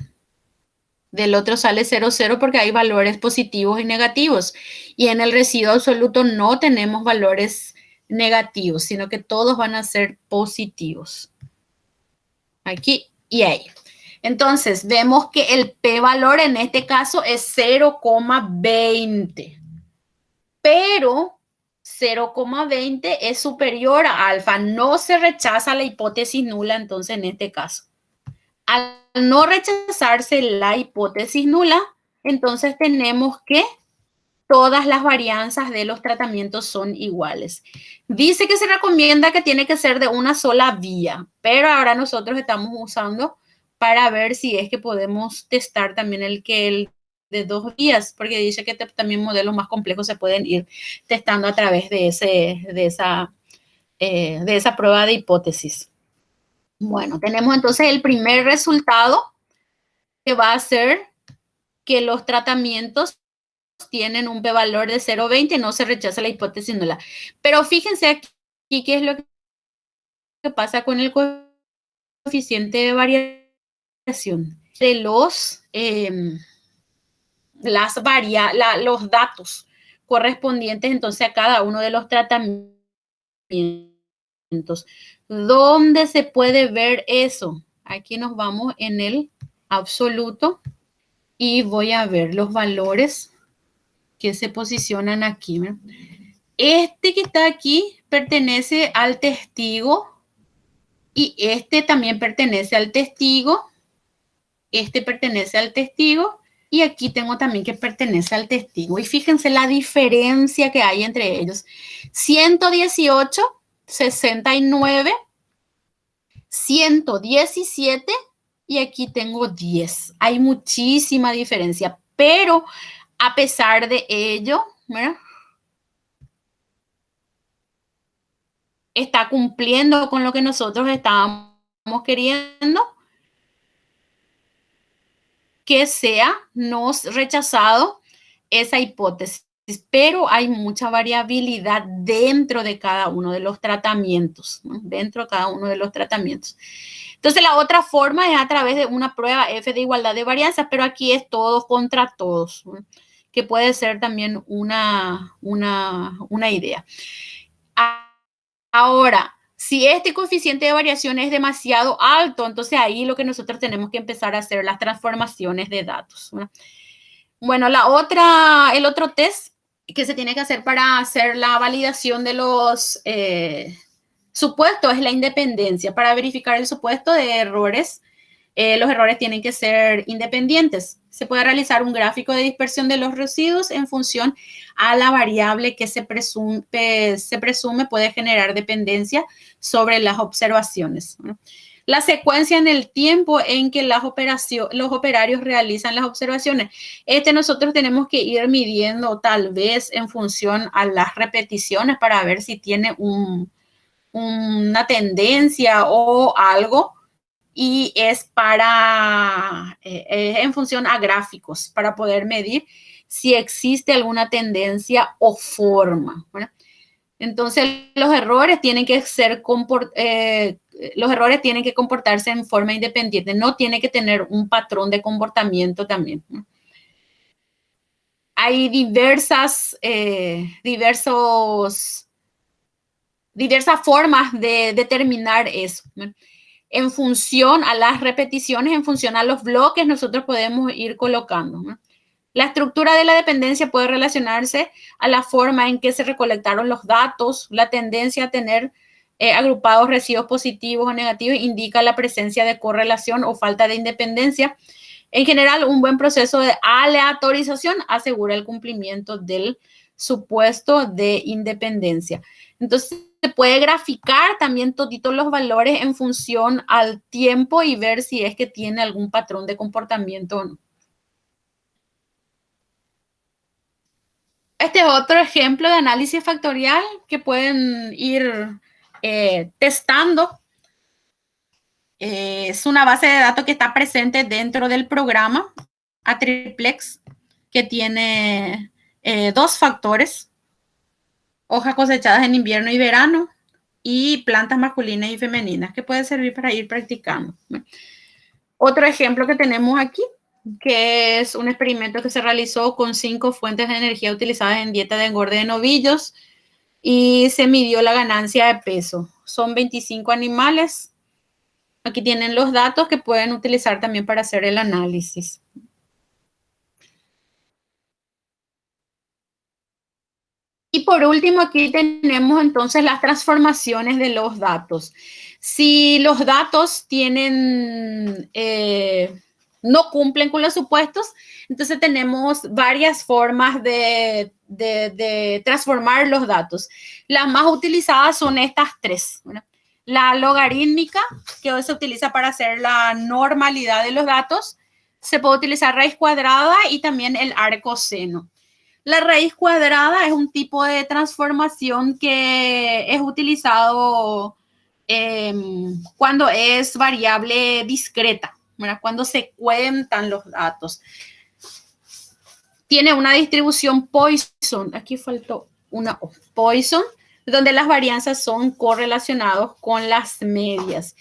Del otro sale 0, 0 porque hay valores positivos y negativos. Y en el residuo absoluto no tenemos valores negativos, sino que todos van a ser positivos. Aquí y ahí. Entonces, vemos que el p-valor en este caso es 0,20. Pero 0,20 es superior a alfa. No se rechaza la hipótesis nula, entonces, en este caso. Al no rechazarse la hipótesis nula, entonces tenemos que todas las varianzas de los tratamientos son iguales. Dice que se recomienda que tiene que ser de una sola vía, pero ahora nosotros estamos usando para ver si es que podemos testar también el de dos vías, porque dice que también modelos más complejos se pueden ir testando a través de esa prueba de hipótesis. Bueno, tenemos entonces el primer resultado que va a ser que los tratamientos tienen un p-valor de 0,20, no se rechaza la hipótesis nula. Pero fíjense aquí qué es lo que pasa con el coeficiente de variación de los datos correspondientes entonces a cada uno de los tratamientos. ¿Dónde se puede ver eso? Aquí nos vamos en el absoluto y voy a ver los valores que se posicionan aquí. Este que está aquí pertenece al testigo y este también pertenece al testigo. Este pertenece al testigo y aquí tengo también que pertenece al testigo. Y fíjense la diferencia que hay entre ellos. 118, 69, 117 y aquí tengo 10. Hay muchísima diferencia, pero a pesar de ello, ¿verdad?, está cumpliendo con lo que nosotros estábamos queriendo, que sea no rechazado esa hipótesis, pero hay mucha variabilidad dentro de cada uno de los tratamientos, ¿no? Dentro de cada uno de los tratamientos. Entonces, la otra forma es a través de una prueba F de igualdad de varianzas, pero aquí es todos contra todos, ¿no?, que puede ser también una idea. Ahora, si este coeficiente de variación es demasiado alto, entonces ahí lo que nosotros tenemos que empezar a hacer las transformaciones de datos, ¿no? Bueno, el otro test que se tiene que hacer para hacer la validación de los supuestos es la independencia. Para verificar el supuesto de errores, los errores tienen que ser independientes. Se puede realizar un gráfico de dispersión de los residuos en función a la variable que se presume puede generar dependencia sobre las observaciones, ¿no? La secuencia en el tiempo en que los operarios realizan las observaciones. Nosotros tenemos que ir midiendo tal vez en función a las repeticiones para ver si tiene una tendencia o algo. Y es en función a gráficos para poder medir si existe alguna tendencia o forma, ¿verdad? Entonces, los errores tienen que comportarse en forma independiente, no tiene que tener un patrón de comportamiento también, ¿no? Hay diversas formas de determinar eso, ¿no? En función a las repeticiones, en función a los bloques, nosotros podemos ir colocando, ¿no? La estructura de la dependencia puede relacionarse a la forma en que se recolectaron los datos. La tendencia a tener agrupados residuos positivos o negativos indica la presencia de correlación o falta de independencia. En general, un buen proceso de aleatorización asegura el cumplimiento del supuesto de independencia. Entonces, se puede graficar también toditos los valores en función al tiempo y ver si es que tiene algún patrón de comportamiento o no. Este es otro ejemplo de análisis factorial que pueden ir testando. Es una base de datos que está presente dentro del programa Atriplex, que tiene 2 factores: hojas cosechadas en invierno y verano y plantas masculinas y femeninas, que puede servir para ir practicando. Otro ejemplo que tenemos aquí, que es un experimento que se realizó con 5 fuentes de energía utilizadas en dieta de engorde de novillos y se midió la ganancia de peso. Son 25 animales. Aquí tienen los datos que pueden utilizar también para hacer el análisis. Y por último, aquí tenemos entonces las transformaciones de los datos. Si los datos no cumplen con los supuestos, entonces tenemos varias formas de transformar los datos. Las más utilizadas son estas 3, ¿verdad? La logarítmica, que hoy se utiliza para hacer la normalidad de los datos. Se puede utilizar raíz cuadrada y también el arco seno. La raíz cuadrada es un tipo de transformación que es utilizado cuando es variable discreta, ¿verdad? Cuando se cuentan los datos. tiene una distribución Poisson. Aquí faltó una O. Poisson, donde las varianzas son correlacionados con las medias.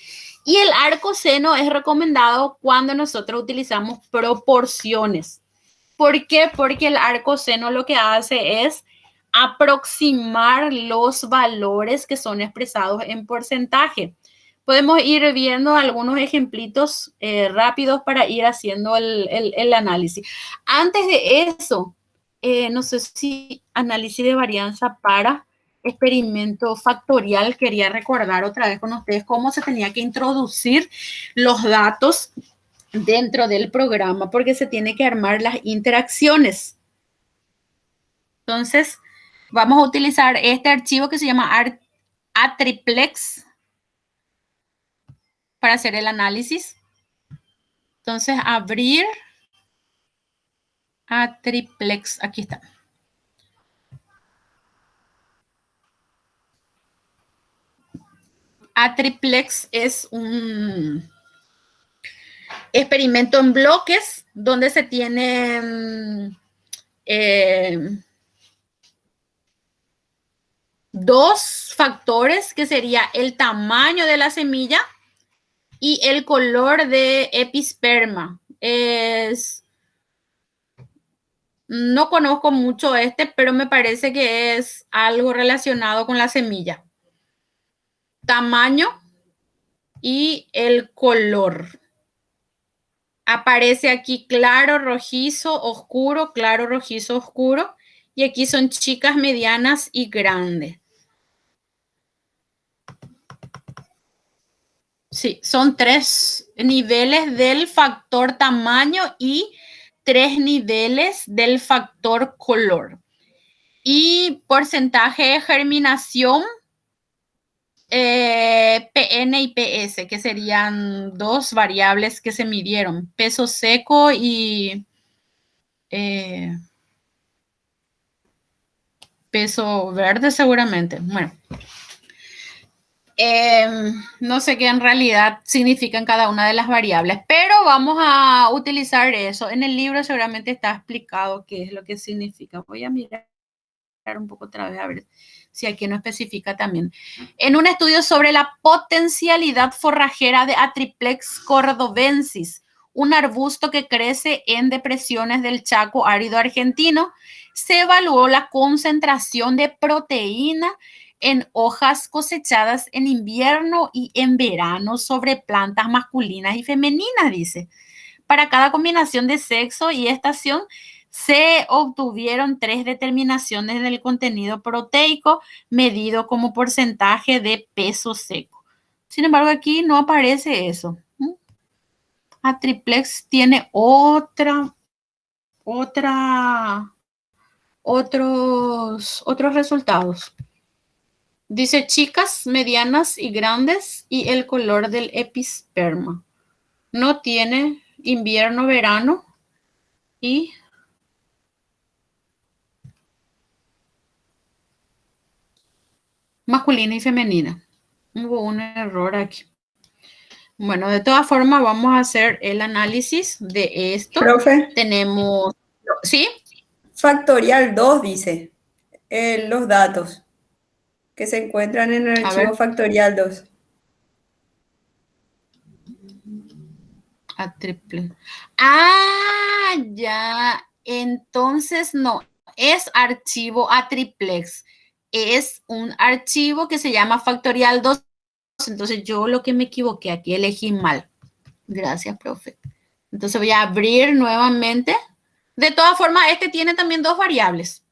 Y el arco seno es recomendado cuando nosotros utilizamos proporciones. ¿Por qué? Porque el arco seno lo que hace es aproximar los valores que son expresados en porcentaje. Podemos ir viendo algunos ejemplitos rápidos para ir haciendo el análisis. Antes de eso, no sé si análisis de varianza para experimento factorial, quería recordar otra vez con ustedes cómo se tenía que introducir los datos dentro del programa, porque se tiene que armar las interacciones. Entonces, vamos a utilizar este archivo que se llama Atriplex para hacer el análisis. Entonces, abrir Atriplex, aquí está. Atriplex es un experimento en bloques donde se tienen dos factores, que sería el tamaño de la semilla y el color de episperma. No conozco mucho pero me parece que es algo relacionado con la semilla. Tamaño y el color. Aparece aquí claro, rojizo, oscuro, claro, rojizo, oscuro. Y aquí son chicas, medianas y grandes. Sí, son 3 niveles del factor tamaño y 3 niveles del factor color. Y porcentaje de germinación, PN y PS, que serían 2 variables que se midieron, peso seco y peso verde seguramente. Bueno, no sé qué en realidad significan cada una de las variables, pero vamos a utilizar eso. En el libro seguramente está explicado qué es lo que significa. Voy a mirar un poco otra vez a ver si aquí no especifica también. En un estudio sobre la potencialidad forrajera de Atriplex cordobensis, un arbusto que crece en depresiones del Chaco árido argentino, se evaluó la concentración de proteína en hojas cosechadas en invierno y en verano sobre plantas masculinas y femeninas, dice. Para cada combinación de sexo y estación, se obtuvieron 3 determinaciones del contenido proteico medido como porcentaje de peso seco. Sin embargo, aquí no aparece eso. Atriplex tiene otros resultados. Dice chicas, medianas y grandes y el color del episperma. No tiene invierno, verano y masculina y femenina. Hubo un error aquí. Bueno, de todas formas vamos a hacer el análisis de esto. Profe. Tenemos, ¿sí? Factorial 2 dice los datos que se encuentran en el archivo factorial 2. A triple. Ah, ya. Entonces no, es archivo a triplex. Es un archivo que se llama factorial 2. Entonces yo lo que me equivoqué aquí, elegí mal. Gracias, profe. Entonces voy a abrir nuevamente. De todas formas, este tiene también 2 variables.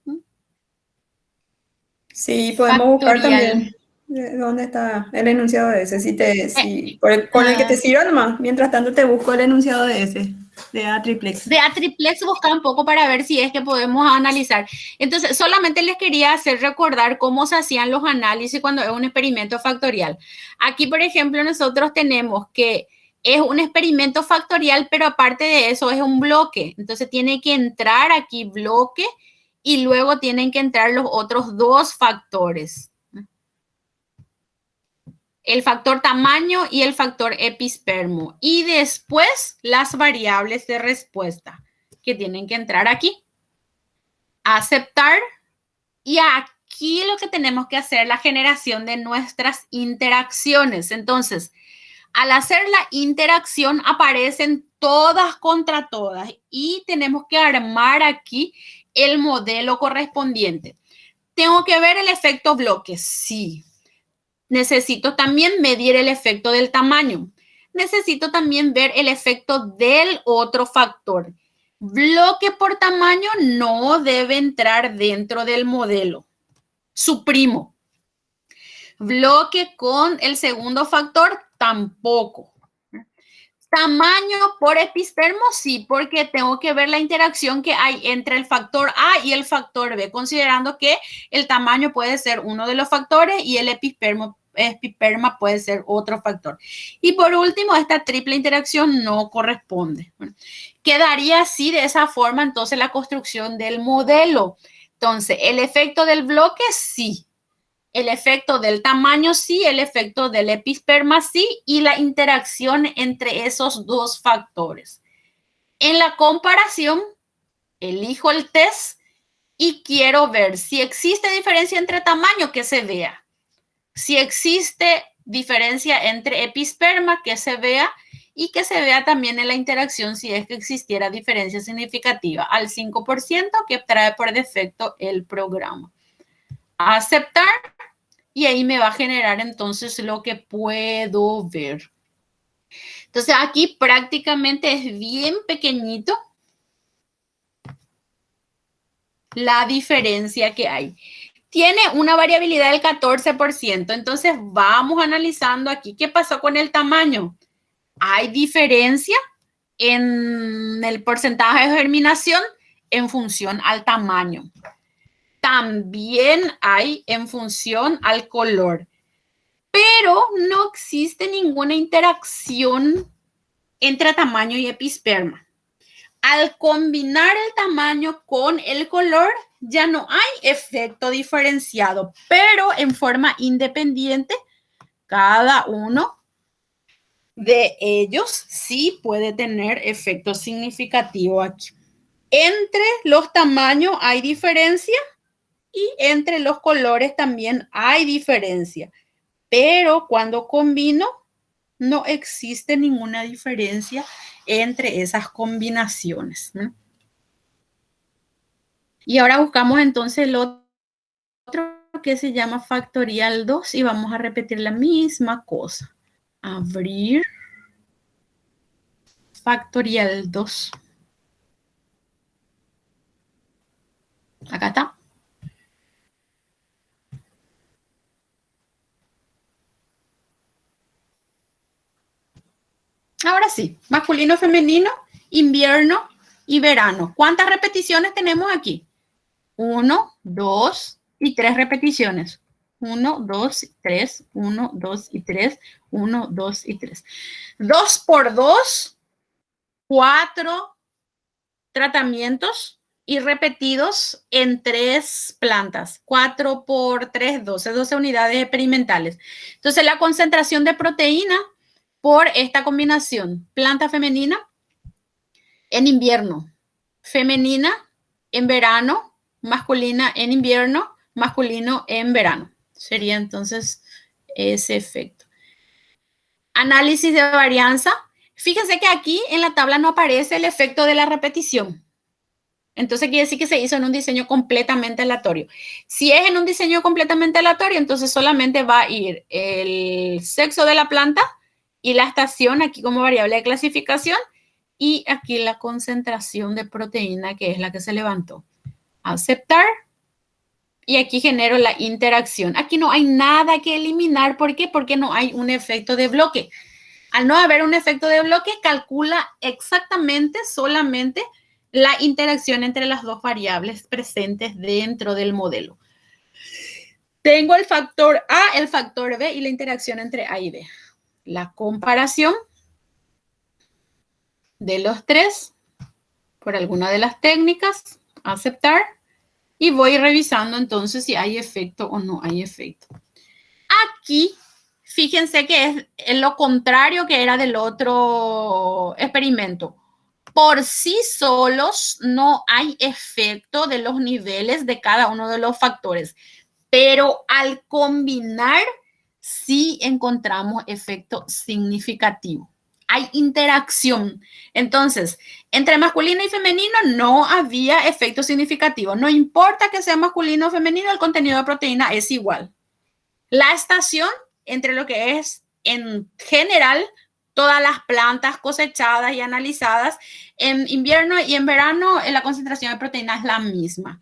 Sí, podemos buscar también dónde está el enunciado de ese. Con el que te sirva nomás. Mientras tanto te busco el enunciado de ese, de Atriplex. De Atriplex buscar un poco para ver si es que podemos analizar. Entonces, solamente les quería hacer recordar cómo se hacían los análisis cuando es un experimento factorial. Aquí, por ejemplo, nosotros tenemos que es un experimento factorial, pero aparte de eso es un bloque. Entonces, tiene que entrar aquí bloque y luego tienen que entrar los otros 2 factores. El factor tamaño y el factor epispermo. Y después las variables de respuesta que tienen que entrar aquí. Aceptar. Y aquí lo que tenemos que hacer es la generación de nuestras interacciones. Entonces, al hacer la interacción aparecen todas contra todas y tenemos que armar aquí el modelo correspondiente. ¿Tengo que ver el efecto bloque? Sí. Necesito también medir el efecto del tamaño. Necesito también ver el efecto del otro factor. Bloque por tamaño no debe entrar dentro del modelo. Suprimo. Bloque con el segundo factor tampoco. Tamaño por epispermo, sí, porque tengo que ver la interacción que hay entre el factor A y el factor B, considerando que el tamaño puede ser uno de los factores y el episperma puede ser otro factor. Y por último, esta triple interacción no corresponde. Bueno, quedaría así, de esa forma, entonces, la construcción del modelo. Entonces, el efecto del bloque, sí. El efecto del tamaño sí, el efecto del episperma sí y la interacción entre esos dos factores. En la comparación, elijo el test y quiero ver si existe diferencia entre tamaño, que se vea. Si existe diferencia entre episperma, que se vea, y que se vea también en la interacción si es que existiera diferencia significativa al 5% que trae por defecto el programa. Aceptar. Y ahí me va a generar entonces lo que puedo ver. Entonces aquí prácticamente es bien pequeñito la diferencia que hay. Tiene una variabilidad del 14%. Entonces vamos analizando aquí qué pasó con el tamaño. ¿Hay diferencia en el porcentaje de germinación en función al tamaño? También hay en función al color. Pero no existe ninguna interacción entre tamaño y episperma. Al combinar el tamaño con el color, ya no hay efecto diferenciado, pero en forma independiente, cada uno de ellos sí puede tener efecto significativo aquí. Entre los tamaños hay diferencia y entre los colores también hay diferencia. Pero cuando combino, no existe ninguna diferencia entre esas combinaciones. Y ahora buscamos entonces el otro que se llama factorial 2 y vamos a repetir la misma cosa. Abrir factorial 2. Acá está. Ahora sí, masculino, femenino, invierno y verano. ¿Cuántas repeticiones tenemos aquí? 1, 2 y 3 repeticiones. 1, 2, 3, 1, 2 y 3, 1, 2 y 3. 2 por 2, 4 tratamientos y repetidos en 3 plantas. 4 por 3, 12 unidades experimentales. Entonces, la concentración de proteína por esta combinación, planta femenina en invierno, femenina en verano, masculina en invierno, masculino en verano. Sería entonces ese efecto. Análisis de varianza. Fíjense que aquí en la tabla no aparece el efecto de la repetición. Entonces quiere decir que se hizo en un diseño completamente aleatorio. Si es en un diseño completamente aleatorio, entonces solamente va a ir el sexo de la planta y la estación aquí como variable de clasificación y aquí la concentración de proteína que es la que se levantó. Aceptar. Y aquí genero la interacción. Aquí no hay nada que eliminar. ¿Por qué? Porque no hay un efecto de bloque. Al no haber un efecto de bloque, calcula exactamente solamente la interacción entre las dos variables presentes dentro del modelo. Tengo el factor A, el factor B y la interacción entre A y B. La comparación de los tres por alguna de las técnicas. Aceptar. Y voy revisando entonces si hay efecto o no hay efecto. Aquí, fíjense que es lo contrario que era del otro experimento. por sí solos no hay efecto de los niveles de cada uno de los factores, pero al combinar sí encontramos efecto significativo. Hay interacción. Entonces, entre masculino y femenino no había efecto significativo. No importa que sea masculino o femenino, el contenido de proteína es igual. La estación, entre lo que es en general todas las plantas cosechadas y analizadas, en invierno y en verano la concentración de proteína es la misma.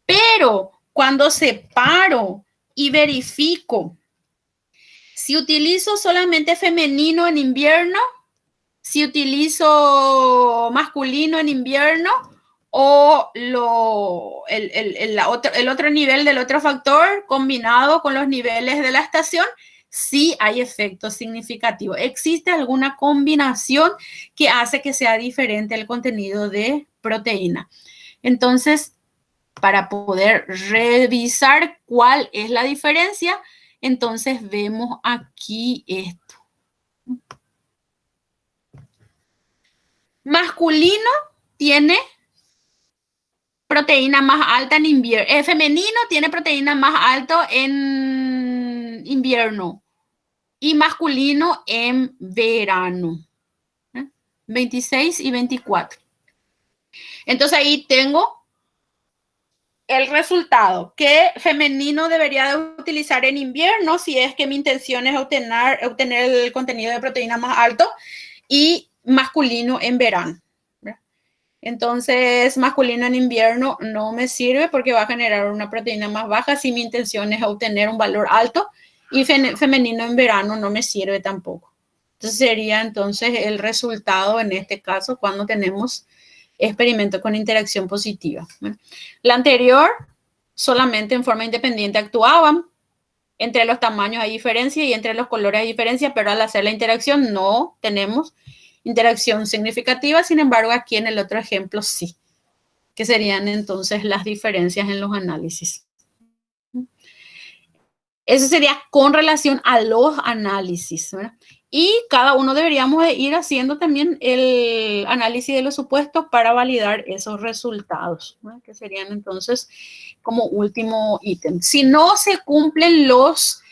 Pero cuando separo y verifico si utilizo solamente femenino en invierno, si utilizo masculino en invierno o el otro nivel del otro factor combinado con los niveles de la estación, sí hay efecto significativo. ¿Existe alguna combinación que hace que sea diferente el contenido de proteína? Entonces, para poder revisar cuál es la diferencia, entonces vemos aquí esto. Masculino tiene proteína más alta en invierno. Femenino tiene proteína más alta en invierno y masculino en verano. 26 y 24. Entonces ahí tengo el resultado que femenino debería de utilizar en invierno si es que mi intención es obtener el contenido de proteína más alto, y masculino en verano. Entonces, masculino en invierno no me sirve porque va a generar una proteína más baja si mi intención es obtener un valor alto, y femenino en verano no me sirve tampoco. Entonces, sería entonces el resultado en este caso cuando tenemos experimento con interacción positiva. La anterior, solamente en forma independiente actuaban. Entre los tamaños hay diferencia y entre los colores hay diferencia, pero al hacer la interacción no tenemos interacción significativa. Sin embargo, aquí en el otro ejemplo sí, que serían entonces las diferencias en los análisis. Eso sería con relación a los análisis, ¿verdad? Y cada uno deberíamos de ir haciendo también el análisis de los supuestos para validar esos resultados, ¿verdad? Que serían entonces como último ítem. Si no se cumplen los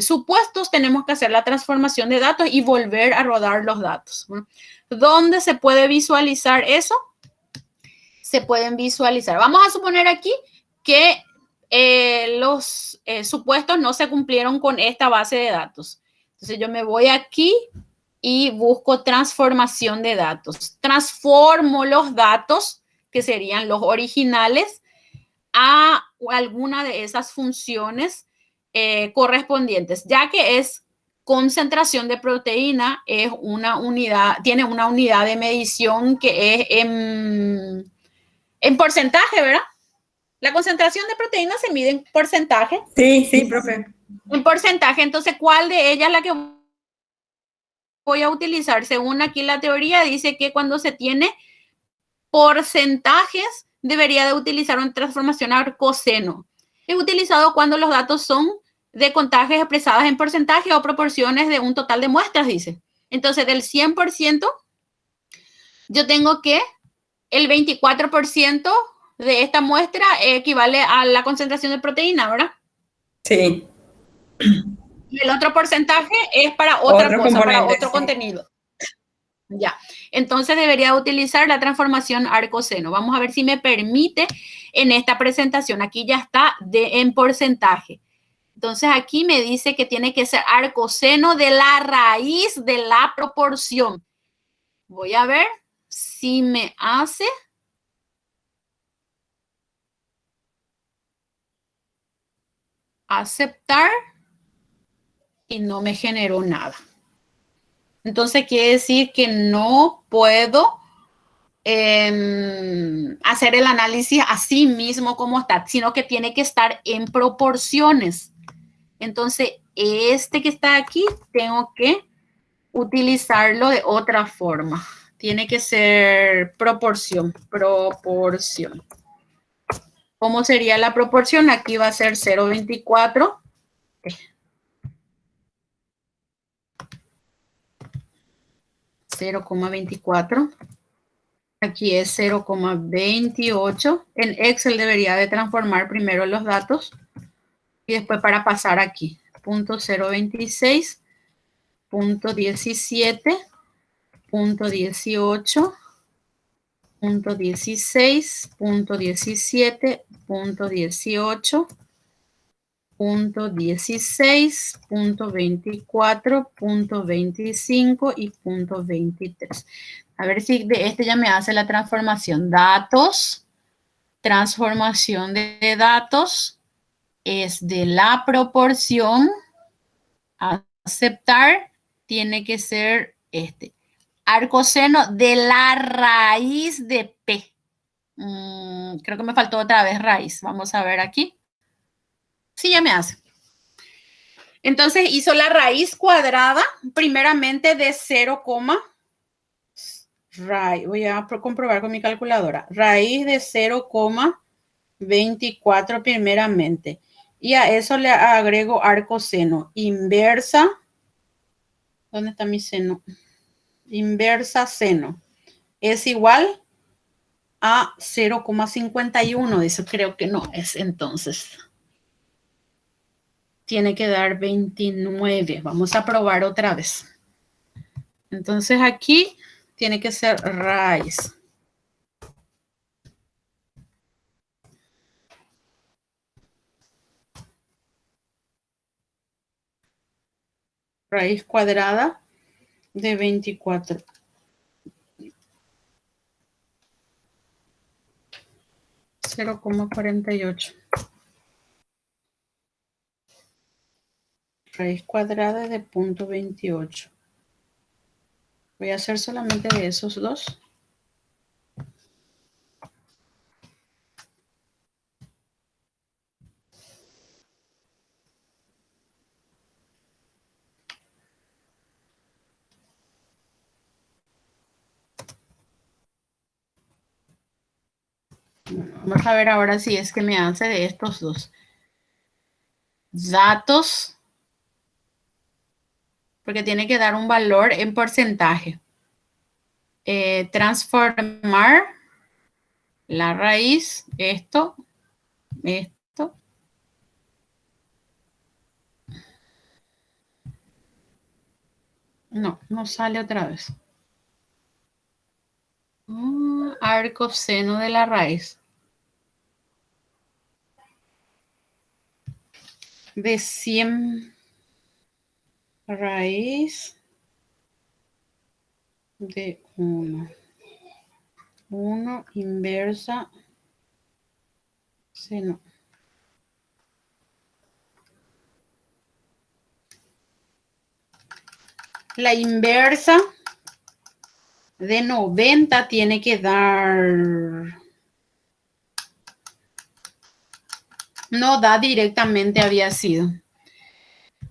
supuestos, tenemos que hacer la transformación de datos y volver a rodar los datos, ¿verdad? ¿Dónde se puede visualizar eso? Se pueden visualizar. Vamos a suponer aquí que los supuestos no se cumplieron con esta base de datos. Entonces yo me voy aquí y busco transformación de datos. Transformo los datos, que serían los originales, a alguna de esas funciones correspondientes, ya que es concentración de proteína, es una unidad, tiene una unidad de medición que es en porcentaje, ¿verdad? La concentración de proteína se mide en porcentaje. Sí, sí, profe. En porcentaje, entonces, ¿cuál de ellas es la que voy a utilizar? Según aquí la teoría, dice que cuando se tiene porcentajes, debería de utilizar una transformación arcoseno. Es utilizado cuando los datos son de contagios expresadas en porcentaje o proporciones de un total de muestras, dice. Entonces, del 100%, yo tengo que el 24% de esta muestra equivale a la concentración de proteína, ¿verdad? Sí. Y el otro porcentaje es para otra Otro cosa, para componente, otro sí. contenido. Ya, entonces debería utilizar la transformación arcoseno. Vamos a ver si me permite en esta presentación. Aquí ya está en porcentaje. Entonces aquí me dice que tiene que ser arcoseno de la raíz de la proporción. Voy a ver si me hace. Aceptar y no me generó nada. Entonces quiere decir que no puedo hacer el análisis así mismo como está, sino que tiene que estar en proporciones. Entonces, este que está aquí, tengo que utilizarlo de otra forma. Tiene que ser proporción. ¿Cómo sería la proporción? Aquí va a ser 0,24. 0,24 Aquí es 0,28. En Excel debería de transformar primero los datos y después para pasar aquí. Punto 0,26, punto 17, punto 18, punto 16, punto 17, punto 18, punto 16, punto 24, punto 25 y punto 23. A ver si de este ya me hace la transformación. Datos, transformación de datos, es de la proporción. Aceptar tiene que ser este. Arcoseno de la raíz de P. Creo que me faltó otra vez raíz. Vamos a ver aquí. Sí, ya me hace. Entonces hizo la raíz cuadrada, primeramente de 0, voy a comprobar con mi calculadora. Raíz de 0,24 primeramente. Y a eso le agrego arcoseno. Inversa. ¿Dónde está mi seno? Inversa seno. Es igual a 0,51. Eso creo que no es entonces. Tiene que dar 29. Vamos a probar otra vez. Entonces aquí tiene que ser raíz. Raíz cuadrada de 24. (0,48). Raíz cuadrada de 0,28. Voy a hacer solamente de esos dos. Vamos a ver ahora si es que me hace de estos dos. Datos. Porque tiene que dar un valor en porcentaje. Transformar la raíz, esto. No, no sale otra vez. Arcoseno de la raíz. De 100 raíz de 1. 1 inversa seno. La inversa de 90 tiene que dar... No da directamente, había sido.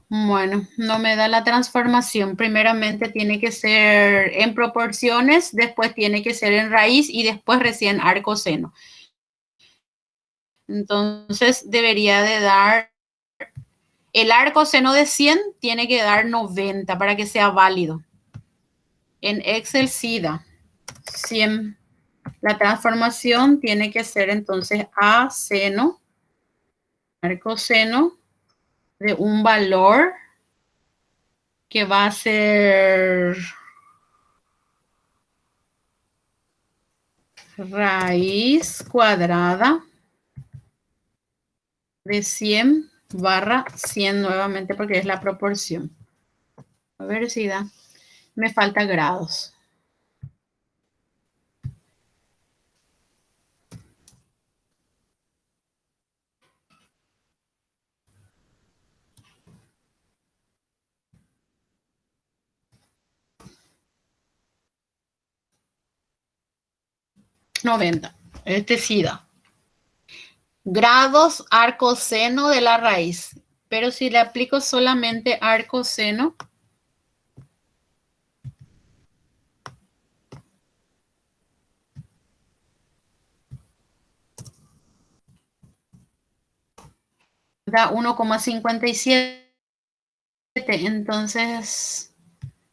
Bueno, no me da la transformación. Primeramente tiene que ser en proporciones, después tiene que ser en raíz y después recién arcoseno. Entonces debería de dar... El arcoseno de 100 tiene que dar 90 para que sea válido. En Excel sí da 100. La transformación tiene que ser entonces a seno, arcoseno de un valor que va a ser raíz cuadrada de 100 barra 100 nuevamente porque es la proporción. A ver si da. Me falta grados. $90. Este sí da. Grados arcoseno de la raíz. Pero si le aplico solamente arcoseno, da 1,57. Entonces,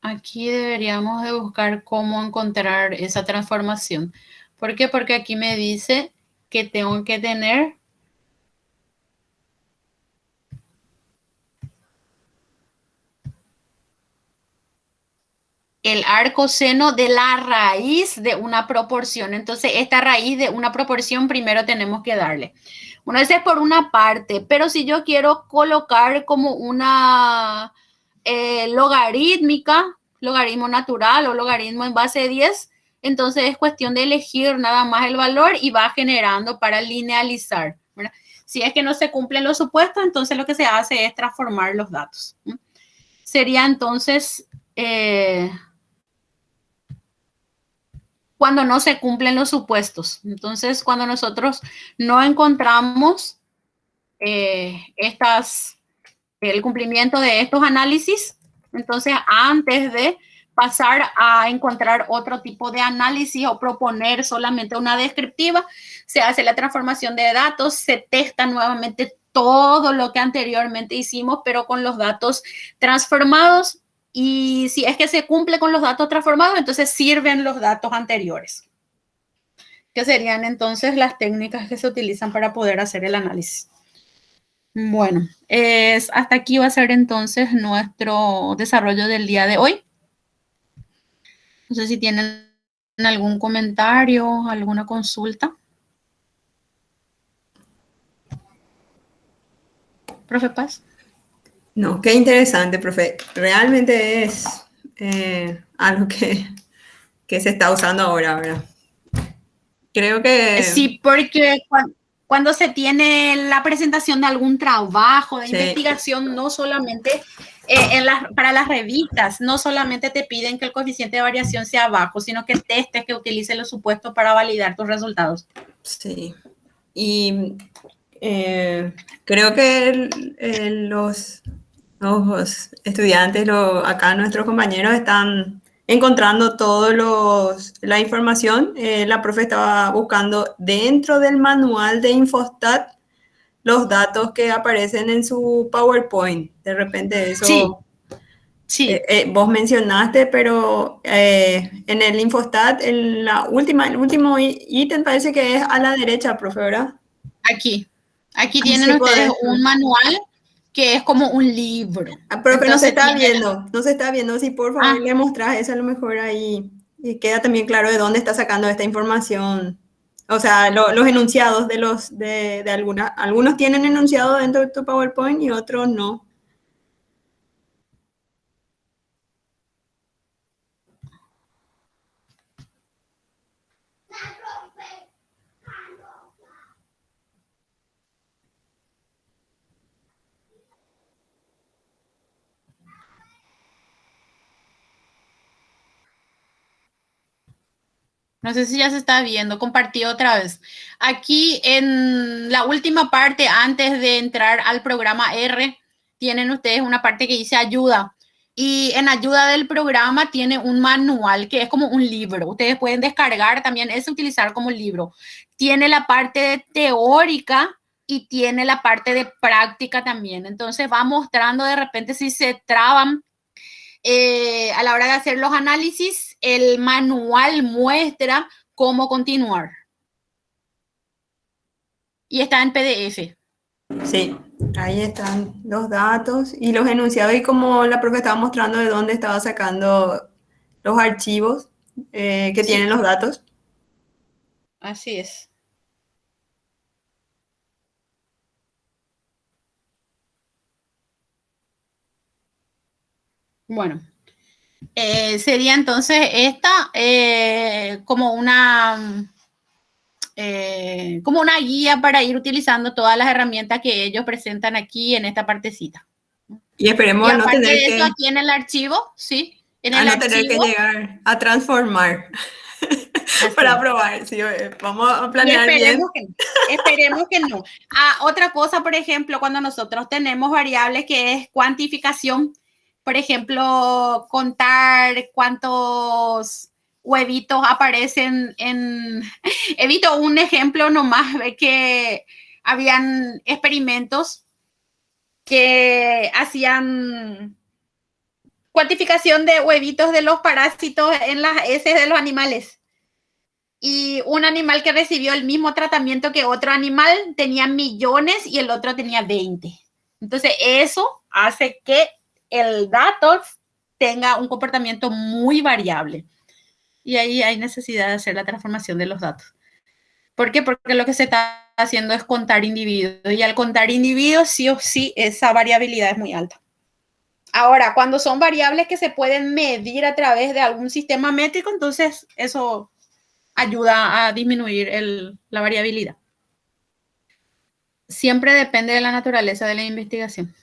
aquí deberíamos de buscar cómo encontrar esa transformación. ¿Por qué? Porque aquí me dice que tengo que tener el arco seno de la raíz de una proporción. Entonces, esta raíz de una proporción primero tenemos que darle. Bueno, ese es por una parte, pero si yo quiero colocar como una logarítmica, logaritmo natural o logaritmo en base de 10, entonces es cuestión de elegir nada más el valor y va generando para linealizar, ¿verdad? Si es que no se cumplen los supuestos, entonces lo que se hace es transformar los datos. Sería entonces... cuando no se cumplen los supuestos. Entonces, cuando nosotros no encontramos el cumplimiento de estos análisis, entonces antes de pasar a encontrar otro tipo de análisis o proponer solamente una descriptiva, se hace la transformación de datos, se testa nuevamente todo lo que anteriormente hicimos, pero con los datos transformados. Y si es que se cumple con los datos transformados, entonces sirven los datos anteriores, que serían entonces las técnicas que se utilizan para poder hacer el análisis. Bueno, hasta aquí va a ser entonces nuestro desarrollo del día de hoy. No sé si tienen algún comentario, alguna consulta. Profe Paz. No, qué interesante, profe. Realmente es algo que se está usando ahora, ¿verdad? Creo que... Sí, porque cuando se tiene la presentación de algún trabajo de Sí. investigación, no solamente para las revistas, no solamente te piden que el coeficiente de variación sea bajo, sino que testes que utilices los supuestos para validar tus resultados. Sí. Y creo que los estudiantes, acá nuestros compañeros están encontrando la información. La profe estaba buscando dentro del manual de Infostat los datos que aparecen en su PowerPoint. De repente eso Sí. vos mencionaste, pero en el Infostat, el último ítem parece que es a la derecha, profe, ¿verdad? Aquí tienen ustedes un manual que es como un libro. Pero que no se está viendo, no se está viendo. Si por favor le mostrás eso, a lo mejor ahí y queda también claro de dónde está sacando esta información. O sea, los enunciados de algunos tienen enunciado dentro de tu PowerPoint y otros no. No sé si ya se está viendo, compartí otra vez. Aquí en la última parte, antes de entrar al programa R, tienen ustedes una parte que dice ayuda. Y en ayuda del programa tiene un manual que es como un libro. Ustedes pueden descargar también, es utilizar como libro. Tiene la parte teórica y tiene la parte de práctica también. Entonces va mostrando de repente si se traban a la hora de hacer los análisis, el manual muestra cómo continuar. Y está en PDF. Sí, ahí están los datos y los enunciados y como la profe estaba mostrando de dónde estaba sacando los archivos que tienen los datos. Así es. Bueno, sería entonces esta como una guía para ir utilizando todas las herramientas que ellos presentan aquí en esta partecita. Y esperemos no tener de eso, aquí en el archivo, sí, en el archivo, tener que llegar a transformar para probar. Sí, vamos a planear bien. Esperemos que no. Otra cosa, por ejemplo, cuando nosotros tenemos variables que es cuantificación, por ejemplo, contar cuántos huevitos aparecen en... Evito un ejemplo nomás, que habían experimentos que hacían cuantificación de huevitos de los parásitos en las heces de los animales. Y un animal que recibió el mismo tratamiento que otro animal tenía millones y el otro tenía 20. Entonces, eso hace que el dato tenga un comportamiento muy variable. Y ahí hay necesidad de hacer la transformación de los datos. ¿Por qué? Porque lo que se está haciendo es contar individuos. Y al contar individuos, sí o sí, esa variabilidad es muy alta. Ahora, cuando son variables que se pueden medir a través de algún sistema métrico, entonces eso ayuda a disminuir la variabilidad. Siempre depende de la naturaleza de la investigación.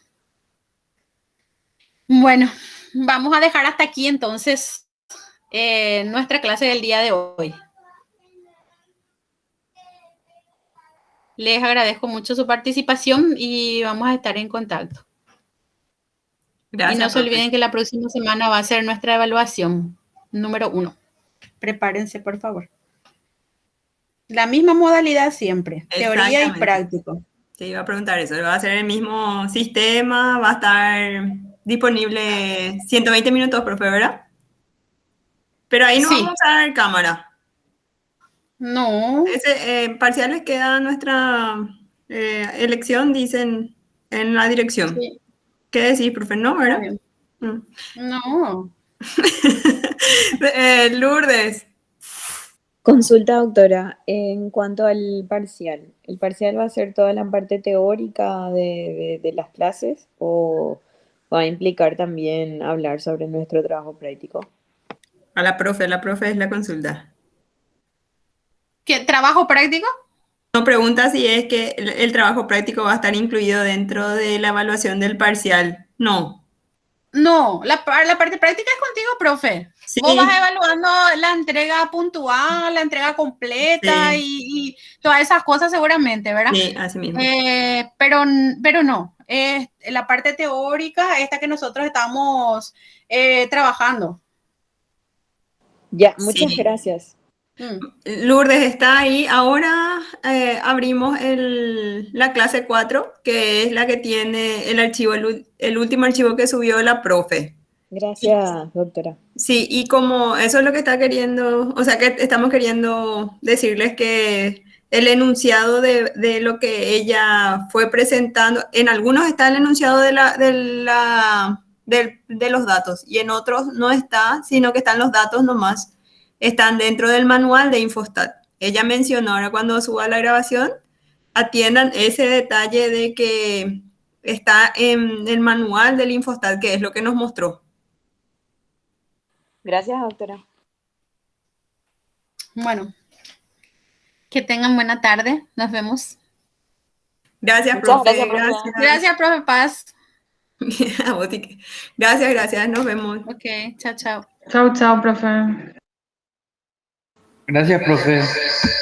Bueno, vamos a dejar hasta aquí entonces nuestra clase del día de hoy. Les agradezco mucho su participación y vamos a estar en contacto. Gracias, y no se profe. olviden que la próxima semana va a ser nuestra evaluación número 1. Prepárense, por favor. La misma modalidad siempre, teoría y práctico. Te iba a preguntar eso, va a ser el mismo sistema, va a estar disponible 120 minutos, profe, ¿verdad? Pero ahí no Sí. vamos a usar cámara. No. Parciales queda nuestra elección, dicen en la dirección. Sí. ¿Qué decís, profe? No, ¿verdad? No. Lourdes. Consulta, doctora, en cuanto al parcial, ¿el parcial va a ser toda la parte teórica de las clases o va a implicar también hablar sobre nuestro trabajo práctico? A la profe es la consulta. ¿Qué trabajo práctico? No pregunta si es que el trabajo práctico va a estar incluido dentro de la evaluación del parcial. No. No, la parte práctica es contigo, profe. Sí. Vos vas evaluando la entrega puntual, la entrega completa Sí. y todas esas cosas seguramente, ¿verdad? Sí, así mismo. Pero no, la parte teórica, esta que nosotros estamos trabajando. Ya, muchas Sí. gracias. Lourdes está ahí. Ahora abrimos la clase 4, que es la que tiene el archivo, el último archivo que subió la profe. Gracias, doctora. Sí, y como eso es lo que está queriendo, o sea que estamos queriendo decirles que el enunciado de lo que ella fue presentando, en algunos está el enunciado de los datos y en otros no está, sino que están los datos nomás. Están dentro del manual de Infostat. Ella mencionó, ahora cuando suba la grabación, atiendan ese detalle de que está en el manual del Infostat, que es lo que nos mostró. Gracias, doctora. Bueno, que tengan buena tarde. Nos vemos. Gracias, Muchas profe. gracias, Gracias, profe Paz. Gracias. Nos vemos. Ok, chao, chao. Chao, chao, profe. Gracias, profe.